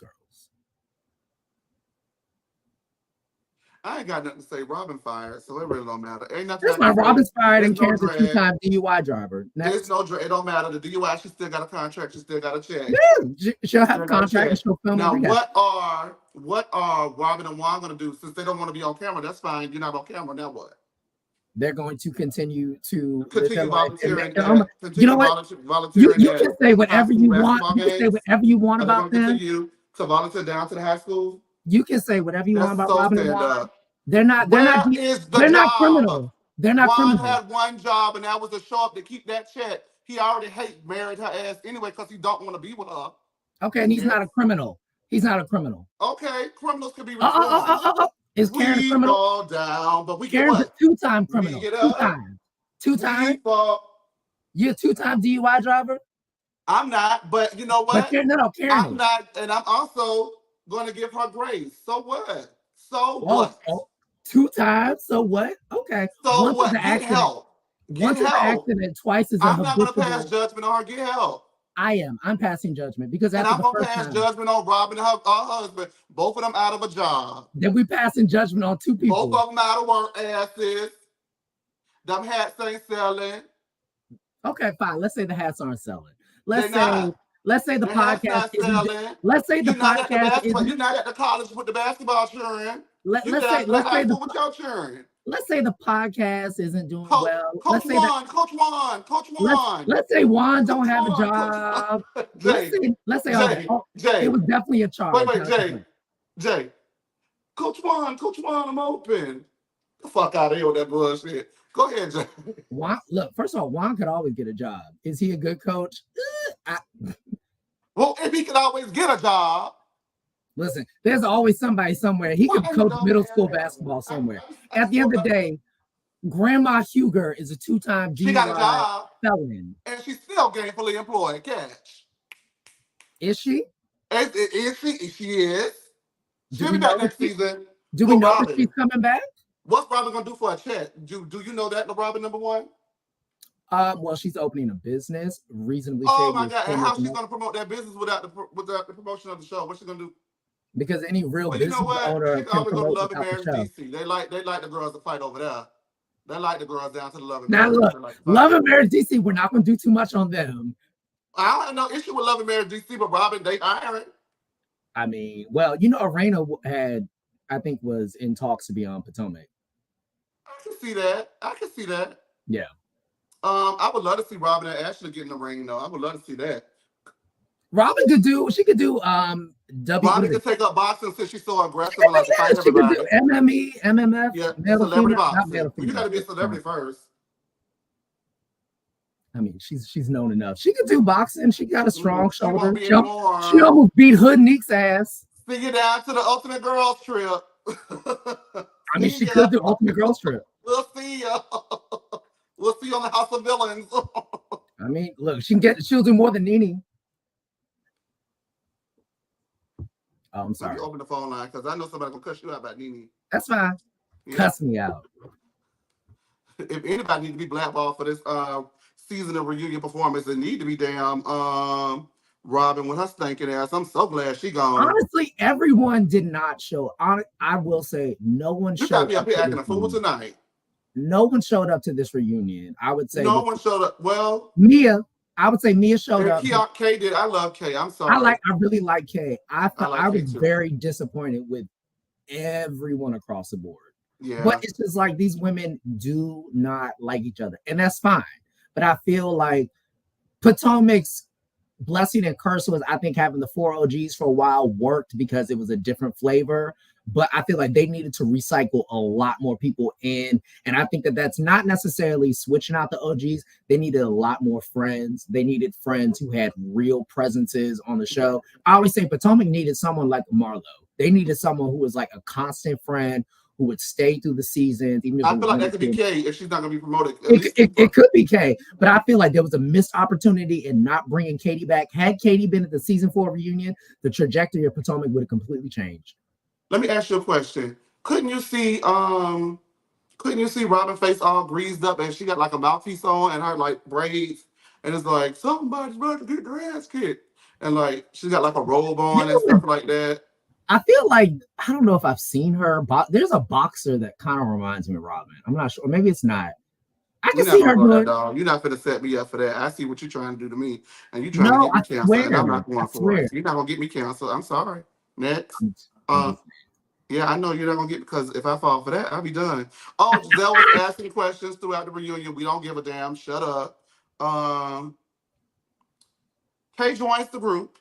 I ain't got nothing to say. Robyn fired, so it really don't matter. Ain't nothing. That's why Robyn's fired and Karen's a 2-time DUI driver. There's no drag. It don't matter. The DUI, she still got a contract. She still got a check. Yeah, she'll have a contract and she'll film. Now, what are Robyn and Juan going to do? Since they don't want to be on camera, that's fine. You're not on camera. Now what? They're going to continue volunteering. You know what? You can say whatever you want. You can say whatever you want about them. Continue to volunteer down to the high school. You can say whatever you want about Robyn and Juan. They're not criminal. They're not criminal. Juan had one job, and that was to show up to keep that check. He already married her ass anyway because he don't want to be with her. Okay, and he's not a criminal. He's not a criminal. Okay, criminals could be. Is Karen a We criminal? fall down, but we get Karen's a what? two-time We criminal. get Two up. times. Two We times? fall. You're a two-time DUI driver? I'm not, but you know But what? Karen, no, Karen I'm is. not, and I'm also going to give her grace. So what? So Oh, what? oh, 2 times? So what? Okay. So Once is what? an Get accident. help. Get Once is an help. accident, twice is a I'm not going to pass habitual. judgment on her. Get help. I am. I'm passing judgment because And after I'm the going to first pass time, judgment on Robyn and her husband. Both of them out of a job. then we passing judgment on 2 people. Both of them out of work asses. Them hats ain't selling. Okay, fine. Let's say the hats aren't selling. They're not. Let's say the The hats podcast not isn't. selling. Let's say the You're not at the podcast basketball. isn't. You're not at the college with the basketball cheering. Let's You say got the high school with your cheering. let's say the podcast isn't doing well. Coach Juan. Let's say Juan don't Coach have a Juan, job. Jay, Let's say Jay, Jay. it was definitely a charge. Wait, Jay. Coach Juan, I'm open. The fuck out of here with that bullshit. Go ahead, Jay. Juan, look, first of all, Juan could always get a job. Is he a good coach? Well, if he could always get a job. Listen, there's always somebody somewhere. He could coach middle school basketball somewhere. At the end of the day, Grandma Huger is a 2-time She got a job felon. and she's still gainfully employed. Catch. Is she? Is she? She is. She'll be back next season. Do we know that she's coming back? What's Robyn gonna do for a check? Do you know that, Robyn, number one? Well, she's opening a business, reasonably. Oh my God! And how's she gonna promote that business without the promotion of the show? What's she gonna do? Because any real business you know what? owner She can can always go to promote Love and without Marriage the show. DC. They like the girls to fight over there. They like the girls down to the Love and Now Marriage. look, Love and Marriage DC, we're not going to do too much on them. I don't have no issue with Love and Marriage DC, but Robyn, they hiring. I mean, well, you know, Arena was in talks to be on Potomac. I can see that. Yeah. I would love to see Robyn and Ashley get in the ring, though. I would love to see that. Robyn could do Robyn could take up boxing since she's so aggressive and like to fight she everybody. Could do MMA, MMF, yeah, male celebrity female, boxing. You got to be a celebrity first. I mean, she's known enough. She could do boxing. She got a strong shoulder. She She almost beat Hood Neek's ass. Sing it down to the Ultimate Girls Trip. I mean, she could do Ultimate Girls Trip. We'll see you. We'll see you on the House of Villains. I mean, look, she'll do more than Nene. Oh, I'm sorry. Let me open the phone line because I know somebody gonna cuss you out about Nene. That's fine. Yeah. Cuss me out. If anybody need to be blackballed for this season of reunion performance, it need to be damn Robyn with her stinking ass. I'm so glad she gone. Honestly, everyone did not show. I will say, no one showed. You got me up here acting a fool tonight. No one showed up to this reunion. I would say no one showed up. Well, Mia. I would say Mia showed up. Kay did. I love Kay. I'm sorry. I really like Kay. I was very disappointed with everyone across the board. Yeah. But it's just like these women do not like each other, and that's fine. But I feel like Potomac's blessing and curse was, I think, having the 4 OGs for a while worked because it was a different flavor. But I feel like they needed to recycle a lot more people in. And I think that that's not necessarily switching out the OGs. They needed a lot more friends. They needed friends who had real presences on the show. I always say Potomac needed someone like Marlo. They needed someone who was like a constant friend who would stay through the seasons. Even if I feel like that could be Kay if she's not going to be promoted. It could be Kay, but I feel like there was a missed opportunity in not bringing Katie back. Had Katie been at the season 4 reunion, the trajectory of Potomac would have completely changed. Let me ask you a question. Couldn't you see Robyn face all greased up and she got like a mouthpiece on and her like braids and it's like somebody's about to get their ass kicked and like she's got like a robe on and stuff like that? I feel like, I don't know if I've seen her, but there's a boxer that kind of reminds me of Robyn. I'm not sure. Maybe it's not. I can see her doing. You're not going to set me up for that. I see what you're trying to do to me, and you're trying to get me canceled, and I'm not going for it. You're not going to get me canceled. I'm sorry. Next. Yeah, I know you're not going to get, because if I fall for that, I'll be done. Oh, Giselle was asking questions throughout the reunion. We don't give a damn. Shut up. Kay joins the group.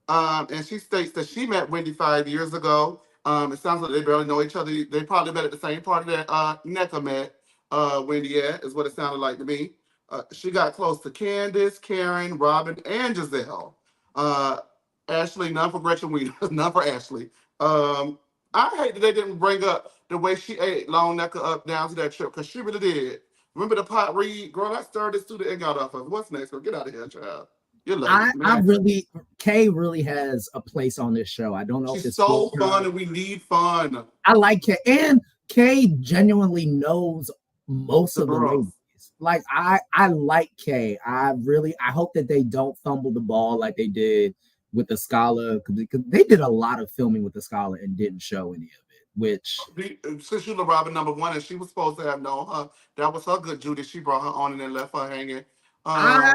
And she states that she met Wendy 5 years ago. It sounds like they barely know each other. They probably met at the same party that Nneka met Wendy at, is what it sounded like to me. She got close to Candace, Karen, Robyn, and Giselle. Ashley, none for Gretchen Wiener, none for Ashley. I hate that they didn't bring up the way she ate Long Necker up down to that trip because she really did. Remember the pot read? Girl, I stirred this through the egg out of her. What's next? Girl, get out of here, child. You're late. I Man. really Kay really has a place on this show. I don't know if She's it's for so fun her. and we need fun. I like Kay, and Kay genuinely knows most The of the girls. ladies. Like I like Kay. I hope that they don't fumble the ball like they did with the Scala, because they did a lot of filming with the Scala and didn't show any of it. Which Since you the Robin #1 and she was supposed to have known her, that was her good Judy. She brought her on and then left her hanging. I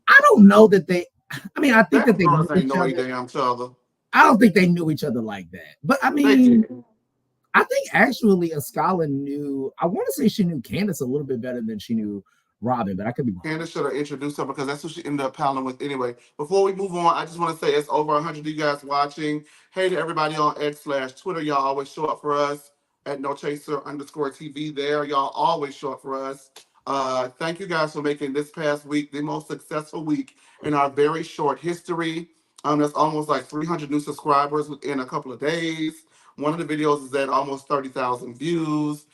I don't know that they. I mean, I think that That they knew girls ain't each know a other. damn other. I don't think they knew each other like that. But I They mean, did. I think actually Ascala knew, I want to say she knew Candace a little bit better than she knew Robin, but I could be wrong. Candace should have introduced her because that's who she ended up palling with anyway. Before we move on, I just want to say it's over 100 of you guys watching. Hey to everybody on X/Twitter. Y'all always show up for us at NoChaser_TV there. Y'all always show up for us. Thank you guys for making this past week the most successful week in our very short history. That's almost like 300 new subscribers within a couple of days. One of the videos is at almost 30,000 views.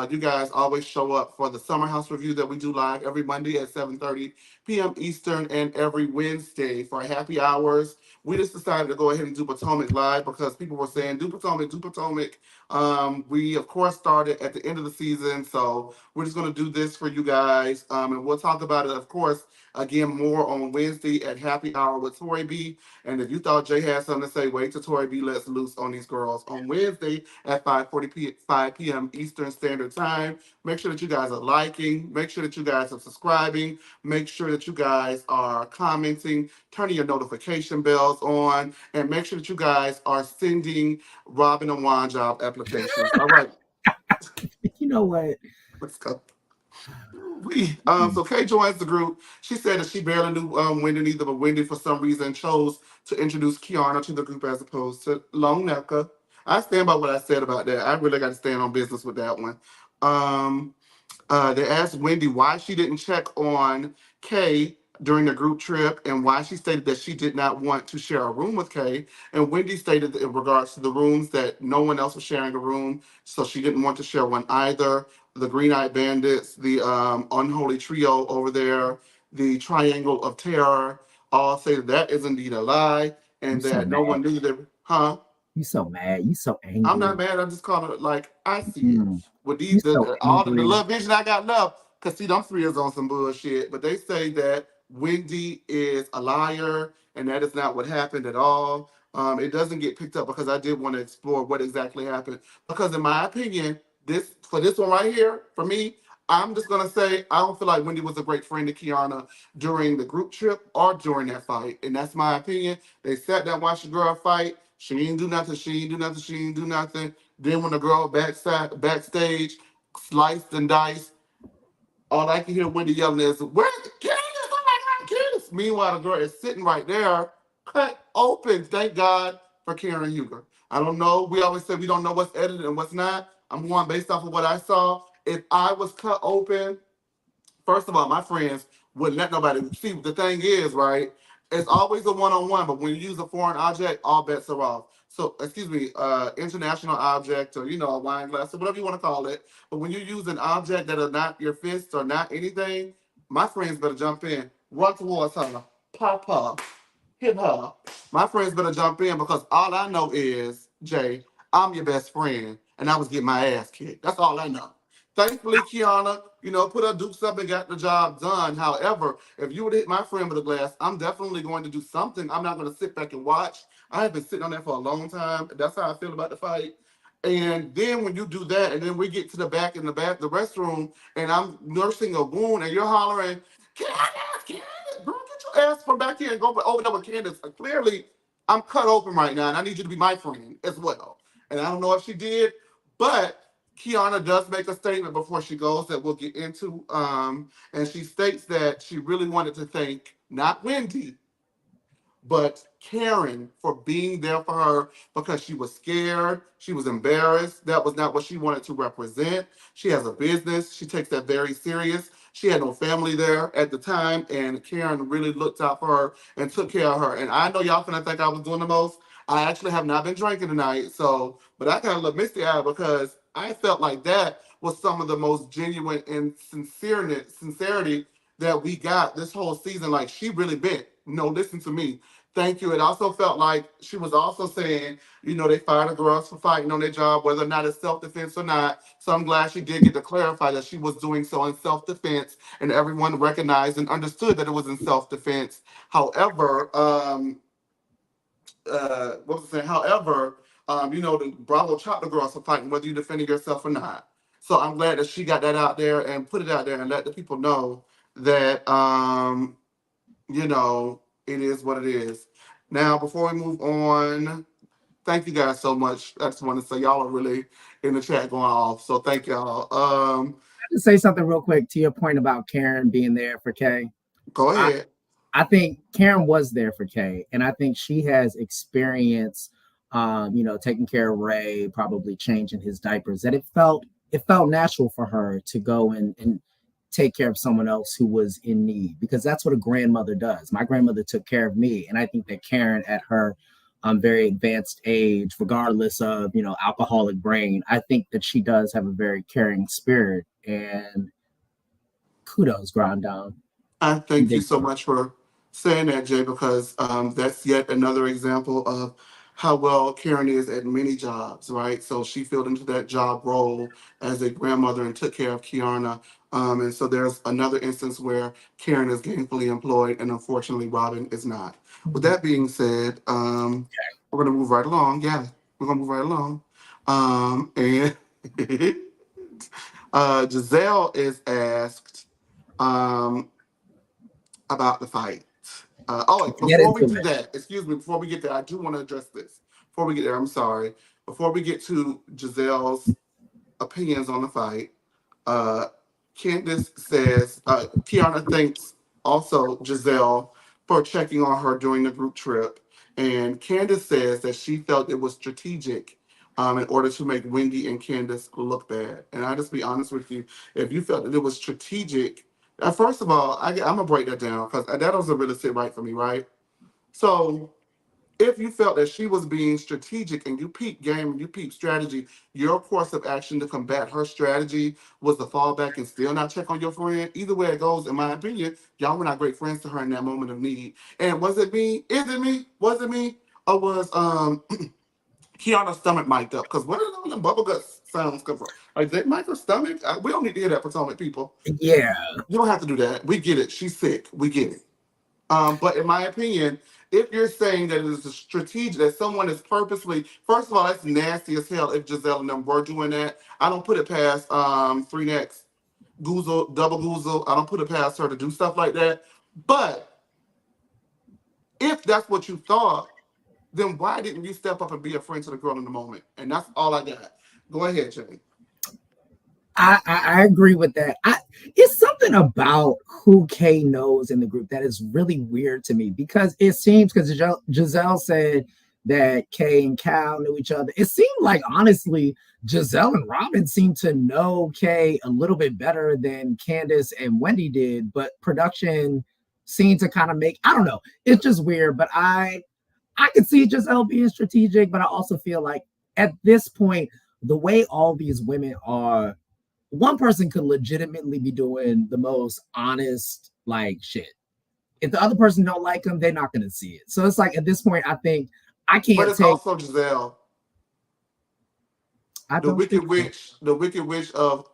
You guys always show up for the Summer House review that we do live every Monday at 7:30 p.m. Eastern and every Wednesday for happy hours. We just decided to go ahead and do Potomac live because people were saying, do Potomac, do Potomac. We, of course, started at the end of the season, so we're just going to do this for you guys. And we'll talk about it, of course, again, more on Wednesday at happy hour with Tori B. And if you thought Jay had something to say, wait till Tori B lets loose on these girls on Wednesday at 5 p.m. Eastern Standard Time. Make sure that you guys are liking. Make sure that you guys are subscribing. Make sure that you guys are commenting, turning your notification bells on, and make sure that you guys are sending Robin and Juan job applications. All right, You know what? let's go. So Kay joins the group. She said that she barely knew Wendy either, but Wendy for some reason chose to introduce Kiana to the group as opposed to Long Necker. I stand by what I said about that. I really got to stand on business with that one. They asked Wendy why she didn't check on Kay during the group trip and why she stated that she did not want to share a room with Kay. And Wendy stated that in regards to the rooms that no one else was sharing a room, so she didn't want to share one either. The Green Eyed Bandits, the Unholy Trio over there, the Triangle of Terror, all say that is indeed a lie You and so that no mad. one knew that, huh? You so mad. You so I'm angry. not mad. I'm just calling it like I see it. Mm. With You these, so all the angry. little vision I got left, cause see, them three is on some bullshit. But they say that Wendy is a liar, and that is not what happened at all. It doesn't get picked up because I did want to explore what exactly happened. Because in my opinion, this one right here, for me, I'm just gonna say I don't feel like Wendy was a great friend to Kiana during the group trip or during that fight, and that's my opinion. They sat down, watched the girl fight. She didn't do nothing. She didn't do nothing. She didn't do nothing. Then when the girl backstage sliced and diced, all I can hear Wendy yelling is, "Where's Candace? Oh my God, Candace!" Meanwhile, the girl is sitting right there, cut open. Thank God for Karen Huger. I don't know. We always say we don't know what's edited and what's not. I'm going based off of what I saw. If I was cut open, first of all, my friends wouldn't let nobody see. The thing is, right? It's always a one-on-one, but when you use a foreign object, all bets are off. So, excuse me, international object, or a wine glass, or whatever you want to call it. But when you use an object that are not your fists or not anything, my friends better jump in, run towards her, pop her, hit her. My friends better jump in because all I know is, Jay, I'm your best friend, and I was getting my ass kicked. That's all I know. Thankfully, Kiana, put her dukes up and got the job done. However, if you would hit my friend with a glass, I'm definitely going to do something. I'm not going to sit back and watch. I have been sitting on that for a long time. That's how I feel about the fight. And then when you do that, and then we get to the back in the restroom, and I'm nursing a wound, and you're hollering, Candace, Candace, girl, get your ass from back here and go over there with Candace. Clearly, I'm cut open right now, and I need you to be my friend as well. And I don't know if she did, but Kiana does make a statement before she goes that we'll get into. And she states that she really wanted to thank not Wendy, but Karen for being there for her because she was scared, she was embarrassed. That was not what she wanted to represent. She has a business, she takes that very serious. She had no family there at the time, and Karen really looked out for her and took care of her. And I know y'all gonna think I was doing the most. I actually have not been drinking tonight, so but I kind of look misty eyed because I felt like that was some of the most genuine and sincerity that we got this whole season. Like she really bent. No, listen to me. Thank you. It also felt like she was also saying, they fired the girls for fighting on their job, whether or not it's self-defense or not. So I'm glad she did get to clarify that she was doing so in self-defense, and everyone recognized and understood that it was in self-defense. However, what was I saying? However, the Bravo chopped the girls for fighting, whether you defending yourself or not. So I'm glad that she got that out there and put it out there and let the people know that, it is what it is. Now, before we move on, thank you guys so much. I just want to say y'all are really in the chat going off. So thank y'all. To say something real quick to your point about Karen being there for Kay. Go ahead. I think Karen was there for Kay, and I think she has experience, taking care of Ray, probably changing his diapers. That it felt natural for her to go and take care of someone else who was in need, because that's what a grandmother does. My grandmother took care of me, and I think that Karen, at her very advanced age, regardless of alcoholic brain, I think that she does have a very caring spirit. And kudos, Grandon. I thank you so much for saying that, Jay, because that's yet another example of how well Karen is at many jobs, right? So she filled into that job role as a grandmother and took care of Kiana. And so there's another instance where Karen is gainfully employed and unfortunately Robyn is not. With that being said, we're going to move right along. Yeah, we're going to move right along. And Giselle is asked about the fight. Before we do that, excuse me, before we get there, I do want to address this. Before we get there, I'm sorry. Before we get to Giselle's opinions on the fight, Candace says, Kiana thanks also Giselle for checking on her during the group trip. And Candace says that she felt it was strategic in order to make Wendy and Candace look bad. And I'll just be honest with you, if you felt that it was strategic, first of all, I'm going to break that down because that doesn't really sit right for me, right? So if you felt that she was being strategic and you peep game and you peep strategy, your course of action to combat her strategy was to fall back and still not check on your friend. Either way it goes, in my opinion, y'all were not great friends to her in that moment of need. And was it me? Is it me? Was it me? Or was Kiana's stomach mic'd up? Because where did all them bubble gut sounds come from? Like, did mic her stomach? We don't need to hear that, Potomac people. Yeah. You don't have to do that. We get it. She's sick. We get it. But in my opinion, if you're saying that it is a strategic, that someone is purposely, first of all, that's nasty as hell if Giselle and them were doing that. I don't put it past Three Necks, Goozle, Double Goozle. I don't put it past her to do stuff like that. But if that's what you thought, then why didn't you step up and be a friend to the girl in the moment? And that's all I got. Go ahead, Jay. I agree with that. It's something about who Kay knows in the group that is really weird to me, because it seems, because Giselle said that Kay and Cal knew each other. It seemed like, honestly, Giselle and Robyn seemed to know Kay a little bit better than Candace and Wendy did, but production seemed to kind of I don't know. It's just weird, but I could see Giselle being strategic, but I also feel like at this point, the way all these women are, one person could legitimately be doing the most honest shit. If the other person don't like them, they're not going to see it. So it's like, at this point, I think I can't. But it's also Giselle, the wicked witch of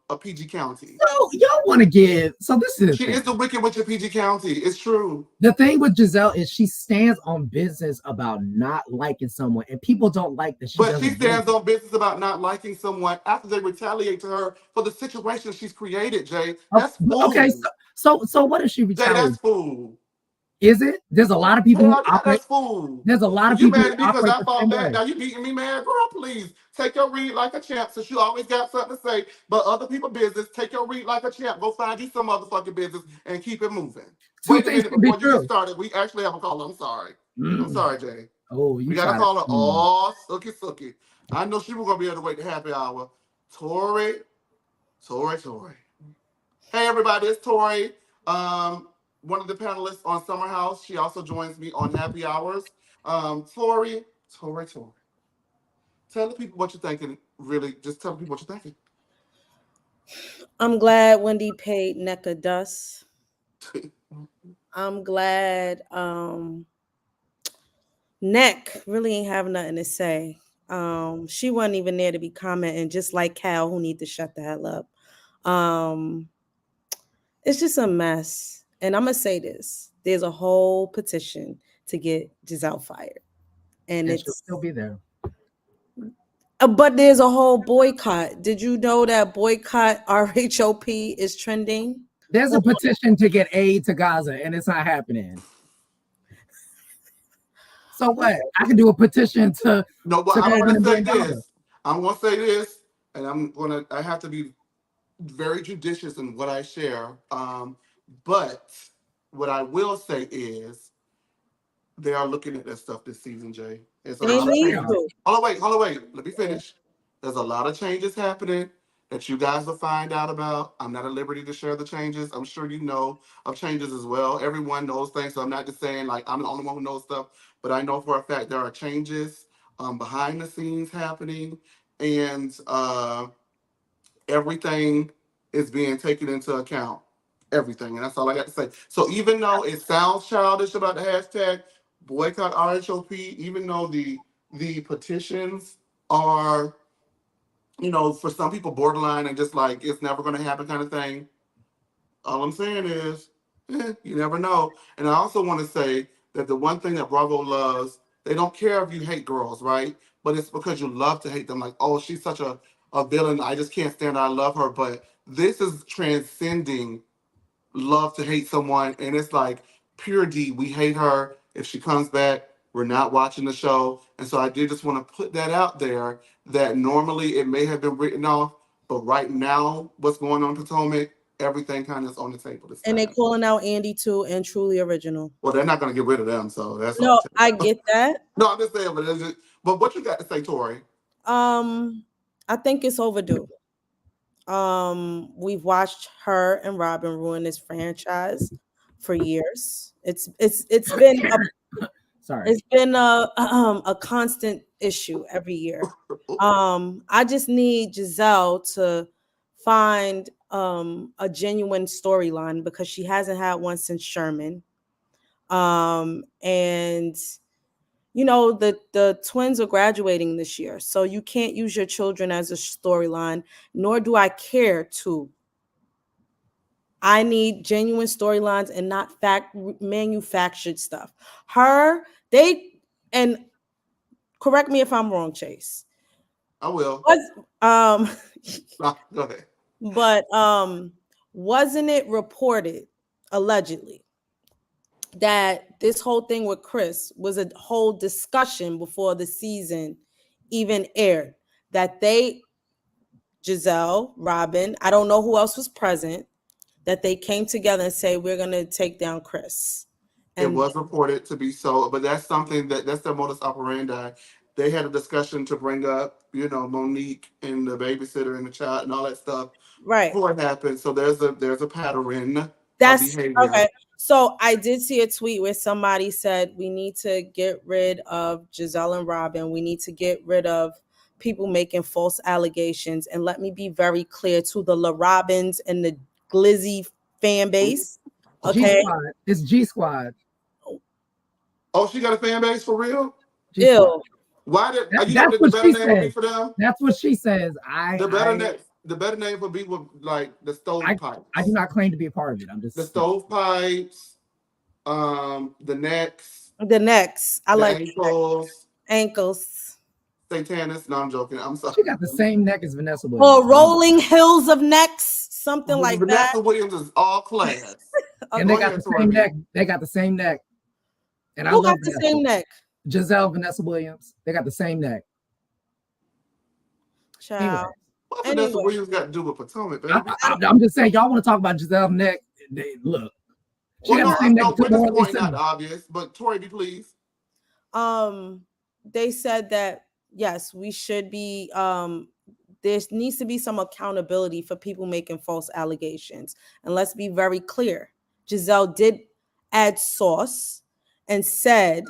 a PG County. So y'all want to give? So this is. She is the wicked witch of PG County. It's true. The thing with Giselle is she stands on business about not liking someone, and people don't like that. But she stands on business about not liking someone after they retaliate to her for the situation she's created. Jay, that's fool. Okay. So what is she retaliating? Jay, that's fool. Is it? There's a lot of people who operate. That's fool. There's a lot of you people mad at me because I fought back. way. Now you beating me, man. Girl, please take your read like a champ, since you always got something to say. But other people business, take your read like a champ. Go find you some motherfucking business and keep it moving. Wait a minute before you get started. We actually have a caller. I'm sorry. I'm sorry, Jay. Oh, we got a caller. Oh, sookie. I know she was gonna be able to wait the happy hour. Tori. Hey everybody, it's Tori. One of the panelists on Summer House. She also joins me on Happy Hours. Tori. Tell the people what you're thinking. Really, just tell the people what you're thinking. I'm glad Wendy paid Nneka dust. I'm glad Neck really ain't have nothing to say. She wasn't even there to be commenting, just like Cal, who need to shut the hell up. It's just a mess. And I'm gonna say this: there's a whole petition to get Giselle fired, and she'll it's still be there. but there's a whole boycott. Did you know that boycott RHOP is trending? There's a petition to get aid to Gaza, and it's not happening. So what? I can do a petition to. No, but to I'm go going in to and say bring Gaza. this. I'm going to say this, and I have to be very judicious in what I share. But what I will say is they are looking at that stuff this season, Jay. It's a They lot of need changes. to. Hold on, wait. Let me finish. There's a lot of changes happening that you guys will find out about. I'm not at liberty to share the changes. I'm sure you know of changes as well. Everyone knows things, so I'm not just saying like I'm the only one who knows stuff, but I know for a fact there are changes behind the scenes happening, and everything is being taken into account. Everything, and that's all I got to say. So even though it sounds childish about the hashtag boycott RHOP, even though the petitions are, for some people borderline and just like it's never going to happen kind of thing. All I'm saying is, you never know. And I also want to say that the one thing that Bravo loves, they don't care if you hate girls, right? But it's because you love to hate them. Like, oh, she's such a villain. I just can't stand her. I love her. But this is transcending love to hate someone. And it's like pure D. We hate her. If she comes back, we're not watching the show. And so I did just want to put that out there that normally it may have been written off. But right now, what's going on in Potomac, everything kind of is on the table this And they time. calling out Andy too and Truly Original. Well, they're not going to get rid of them, so that's all. No, I get that. No, I'm just saying, but what you got to say, Tori? I think it's overdue. We've watched her and Robyn ruin this franchise for years. It's been Sorry. it's been a constant issue every year. I just need Giselle to find a genuine storyline because she hasn't had one since Sherman. And the twins are graduating this year, so you can't use your children as a storyline, nor do I care to. I need genuine storylines and not manufactured stuff. And correct me if I'm wrong, Chase. I will. Go ahead. But wasn't it reported allegedly that this whole thing with Chris was a whole discussion before the season even aired, that Giselle, Robyn, I don't know who else was present, that they came together and say, we're going to take down Chris. And it was reported to be so, but that's something that's their modus operandi. They had a discussion to bring up, Monique and the babysitter and the child and all that stuff. Right. Before it happened. So there's a pattern that's of behavior. Okay. So I did see a tweet where somebody said we need to get rid of Giselle and Robyn. We need to get rid of people making false allegations. And let me be very clear to the La Robins and the Glizzy fan base. Okay. G-Squad. It's G-Squad. Oh, she got a fan base for real? Ew. Why did that's the what better she name would be says. for them? That's what she says. The better name would be like the stovepipes. I do not claim to be a part of it. I'm just the stovepipes, the necks. The necks. I like ankles. Satanist. No, I'm joking. I'm sorry. She got the same neck as Vanessa Williams. Or rolling hills of necks, something like Vanessa that. Williams is all class. And they got the same neck. They got the same neck. And Who got the same neck? Giselle, Vanessa Williams. They got the same neck. Child. What Vanessa Williams got to do with Potomac, baby? I'm just saying, y'all want to talk about Giselle's neck. Look. We're just pointing out the obvious, but Tori, be please. They said that, yes, we should be, there needs to be some accountability for people making false allegations. And let's be very clear. Giselle did add sauce and said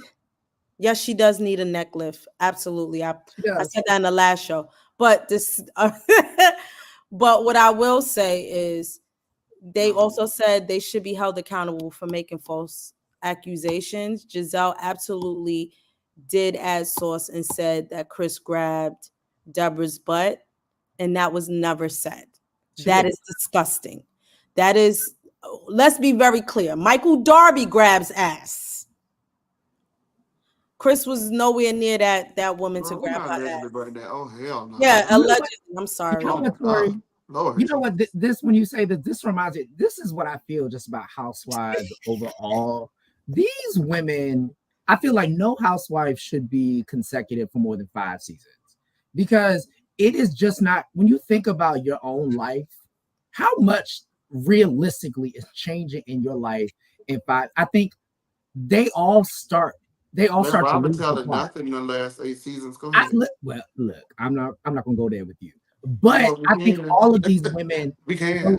Yes, she does need a neck lift. Absolutely. I does. said that in the last show. But this, but what I will say is, they also said they should be held accountable for making false accusations. Giselle absolutely did add sauce and said that Chris grabbed Deborah's butt, and that was never said. That is disgusting. That is, let's be very clear. Michael Darby grabs ass. Chris was nowhere near that woman to grab her ass. Oh hell no. Yeah, allegedly. I'm sorry. You know what? This when you say that, this reminds me. This is what I feel just about Housewives overall. These women, I feel like no housewife should be consecutive for more than 5 seasons, because it is just not. When you think about your own life, how much realistically is changing in your life in 5? I think they all start. They all start to lose the plot. Nothing in the last 8 seasons. Go ahead. Look, I'm not going to go there with you. But I think all of these women, the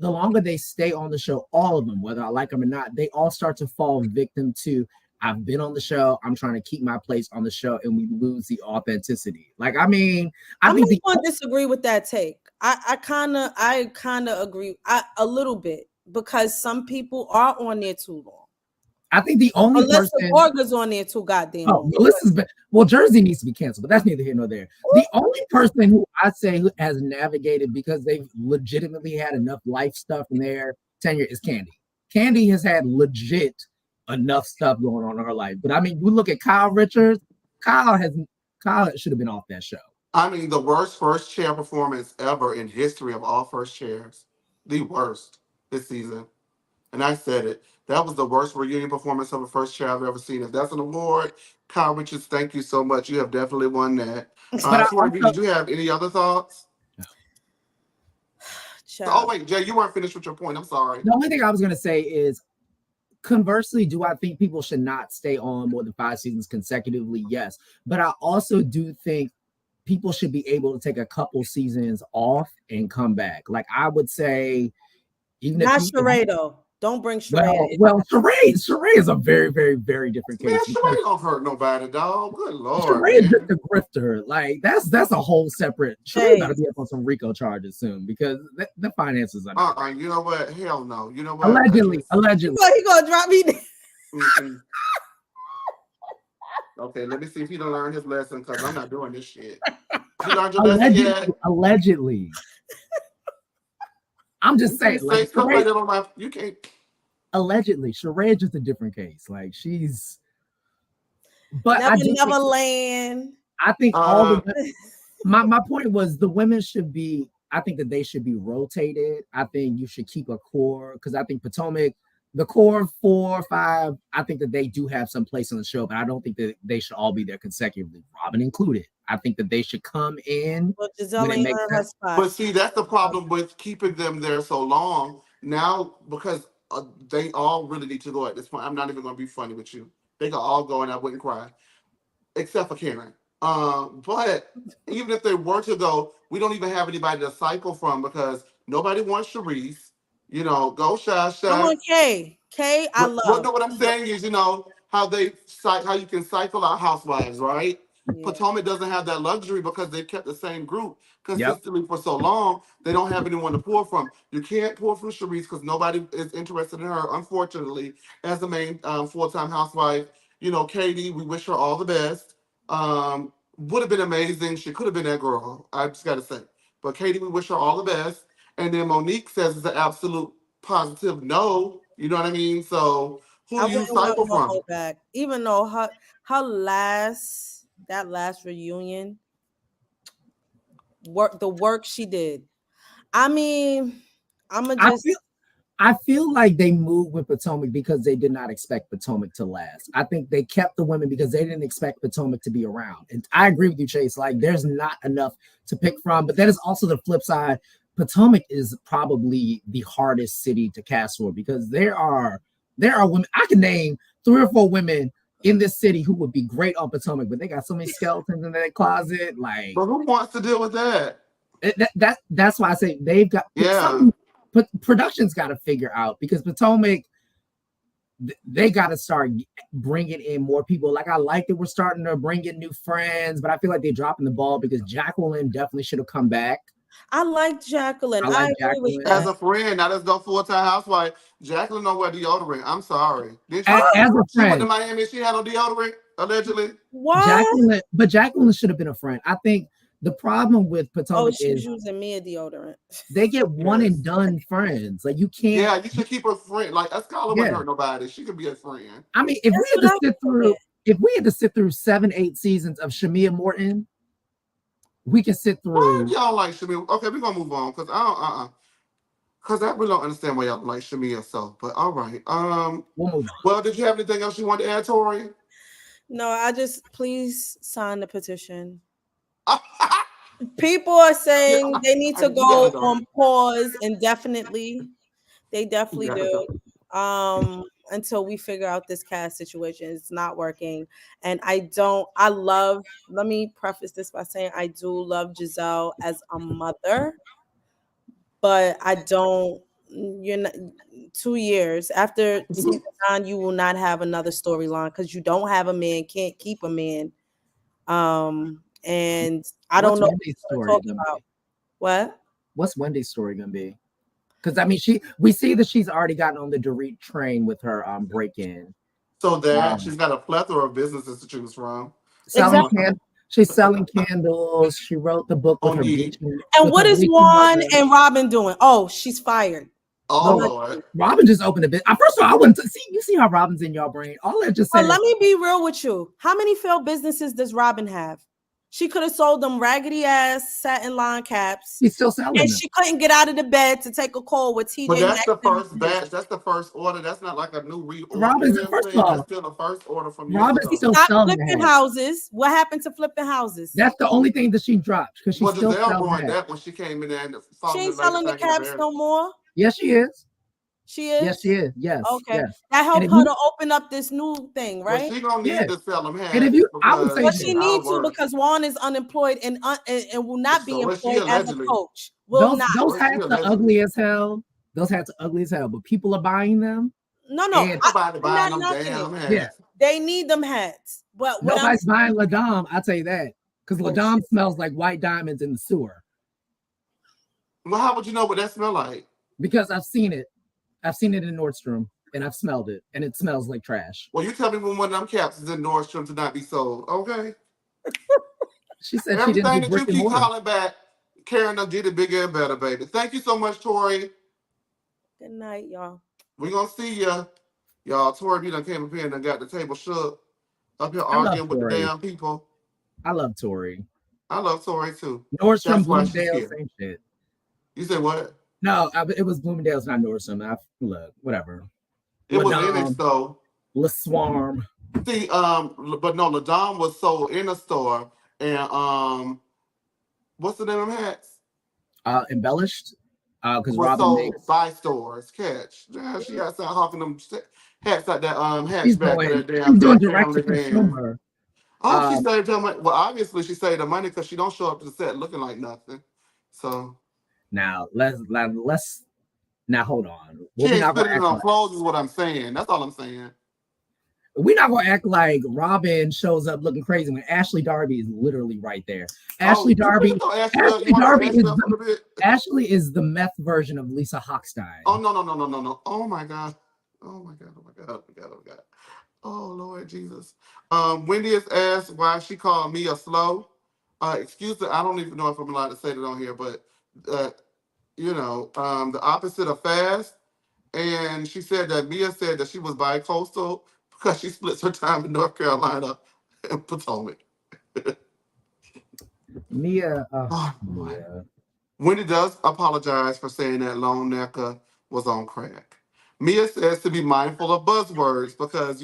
longer they stay on the show, all of them, whether I like them or not, they all start to fall victim to, I've been on the show, I'm trying to keep my place on the show, and we lose the authenticity. Like, I mean, I think I disagree with that take. I kind of agree a little bit, because some people are on there too long. I think the only Melissa person Morgan's on there too goddamn. Oh, Melissa's been, well, Jersey needs to be canceled, but that's neither here nor there. The only person who I'd say who has navigated because they've legitimately had enough life stuff in their tenure is Kandi. Kandi has had legit enough stuff going on in her life. But I mean, you look at Kyle Richards, Kyle should have been off that show. I mean, the worst first chair performance ever in history of all first chairs. The worst this season. And I said it. That was the worst reunion performance of a first chair I've ever seen. If that's an award, Kyle Richards, thank you so much. You have definitely won that. Did you have any other thoughts? Oh, wait, Jay, you weren't finished with your point. I'm sorry. The only thing I was going to say is, conversely, do I think people should not stay on more than 5 seasons consecutively? Yes. But I also do think people should be able to take a couple seasons off and come back. Like, I would say, even not Sheree, though. Don't bring Sheree. Well, Sheree is a very, very, very different case. Man, Sheree don't hurt nobody, dog. Good Lord. Sheree is just a grifter. Like, that's a whole separate. Sheree got to be up on some RICO charges soon, because the finances are. You know what? Hell no. You know what? Allegedly. He gonna drop me there. Okay, let me see if he done learned his lesson, because I'm not doing this shit. You learned your lesson yet? Allegedly. I'm just saying. Like, Sheree, you can't. Allegedly, Sheree is just a different case. Like, she's. But Neverland. I think all the women, my point was, the women should be. I think that they should be rotated. I think you should keep a core, because I think Potomac, the core 4 or 5, I think that they do have some place on the show, but I don't think that they should all be there consecutively, Robyn included. I think that they should come in. But see, that's the problem with keeping them there so long now, because they all really need to go at this point. I'm not even going to be funny with you. They can all go and I wouldn't cry, except for Karen. But even if they were to go, we don't even have anybody to cycle from, because nobody wants Sharice. You know, go Shasha. I want Kay. I love. What I'm saying is, how you can cycle out housewives, right? Yeah. Potomac doesn't have that luxury because they've kept the same group consistently for so long. They don't have anyone to pull from. You can't pull from Sharice because nobody is interested in her, unfortunately, as the main full-time housewife. Katie, we wish her all the best. Would have been amazing. She could have been that girl. I just got to say. But Katie, we wish her all the best. And then Monique says it's an absolute positive no. You know what I mean? So who do you cycle from? Back. Even though her last reunion, the work she did. I mean, I feel like they moved with Potomac because they did not expect Potomac to last. I think they kept the women because they didn't expect Potomac to be around. And I agree with you, Chase. Like, there's not enough to pick from. But that is also the flip side. Potomac is probably the hardest city to cast for, because there are women. I can name 3 or 4 women in this city who would be great on Potomac, but they got so many skeletons in their closet. Like, but who wants to deal with that? That's why I say they've got. Production's got to figure out, because Potomac, they got to start bringing in more people. Like, I like that we're starting to bring in new friends, but I feel like they're dropping the ball because Jacqueline definitely should have come back. I like Jacqueline. I like agree with Jacqueline. As that. a friend, now let's go full-time housewife. Jacqueline don't wear deodorant. I'm sorry. Did As a she went to friend, Miami? She had no deodorant, allegedly. What? Jacqueline should have been a friend. I think the problem with Oh, Potomac she's is using me a deodorant. they get one Yes. and done friends. Like, you can't. Yeah, you should keep her friend. Like, Escala wouldn't Yeah. hurt nobody. She could be a friend. I mean, if That's we had what to I sit through, if we had to sit through 7-8 seasons of Shamia Morton, we can sit Why through. y'all like Shamia? Okay, we're gonna move on because I don't because I really don't understand why y'all don't like Shamia so. But all right. We'll move on. Well, did you have anything else you wanted to add, Tori? No, I just please sign the petition. People are saying Yeah, they need to you go got it, on pause indefinitely. They definitely You do. got Until we figure out this cast situation. It's not working. And let me preface this by saying I do love Giselle as a mother, but I don't, you're not 2 years after season 9, you will not have another storyline because you don't have a man, can't keep a man. And I don't What's know Wendy's what we're story talking gonna about. be? What? What's Wendy's story gonna be? Because I mean, we see that she's already gotten on the Dorit train with her break-in. So that Um, she's got a plethora of businesses to choose from. selling Exactly. she's selling candles. She wrote the book with On her Yeet. bleaching. And with what her is bleaching Juan mother. and Robyn doing? Oh, she's fired. Oh Well, Lord. Robyn just opened a bit. First of all, I wouldn't see. You see how Robyn's in your brain. All that just But said. let me be real with you. How many failed businesses does Robyn have? She could have sold them raggedy ass satin line caps, He's still selling and them. she couldn't get out of the bed to take a call with TJ. But that's the Maxx and first batch. That's the first order. That's not like a new reorder. Robyn's You know what I'm first of saying? all, That's still the first order from years Robyn's ago. still Stop selling flipping hats. houses. What happened to flipping houses? That's the only thing that she dropped because she Well, still Giselle sells ruined hats. that when she came in there and She followed the ain't lady selling the back in the caps bed. no more. Yes, she is. She is. Yes, she is. Yes. Okay, Yes. that And helped if her you, to open up this new thing, Well, right? she gonna yeah. need to sell them hats. And if you, I would say But this. she needs to because Juan is unemployed and will not be So what she employed as a allegedly? coach. Will not. Those What she hats are allegedly? ugly as hell. Those hats are ugly as hell, but people are buying them. No, And Nobody I'm buying not them knocking damn it. hats. yeah, They need them hats. But what I'm nobody's buying Ladom. I'll tell you that because Oh, Ladom shit. smells like white diamonds in the sewer. Well, how would you know what that smell like? Because I've seen it. I've seen it in Nordstrom and I've smelled it, and it smells like trash. Well, you tell me when one of them caps is in Nordstrom to not be sold, okay? She said she didn't Everything do that you brick and keep mortar. calling back, Karen done did it bigger and better, baby. Thank you so much, Tori. Good night, y'all. We're gonna see ya. Y'all, Tori, you done came up here and done got the table shook. Up here I love arguing with the Tori. damn people. I love Tori. I love Tori too. Nordstrom, That's why she's Bloomingdale, here. same shit. You said what? No, it was Bloomingdale's, not Nordstrom. Look, whatever. It was in Ladom, it, so. Le Swarm. See, but no, Ladom was sold in a store, and what's the name of them hats? Embellished. Because Was Robyn sold makes. by stores. Catch. Yeah, she got started hawking them hats like that. She's Hatchback to doing. that damn She's doing fat direct to family man. consumer. Oh, she saved her money. Well, obviously she saved her money because she don't show up to the set looking like nothing. So Now let's now hold on. she ain't spending it on clothes, is what I'm saying. That's all I'm saying. We're not gonna act like Robyn shows up looking crazy when Ashley Darby is literally right there. Ashley Darby. Ashley is the meth version of Lisa Hochstein. Oh no. Oh my God. Oh my God. Oh Lord Jesus. Wendy is asked why she called Mia slow. Excuse me, I don't even know if I'm allowed to say that on here, but the opposite of fast. And she said that Mia said that she was bi-coastal because she splits her time in North Carolina and Potomac. Mia. Mia. Wendy does apologize for saying that Lone Nneka was on crack. Mia says to be mindful of buzzwords because,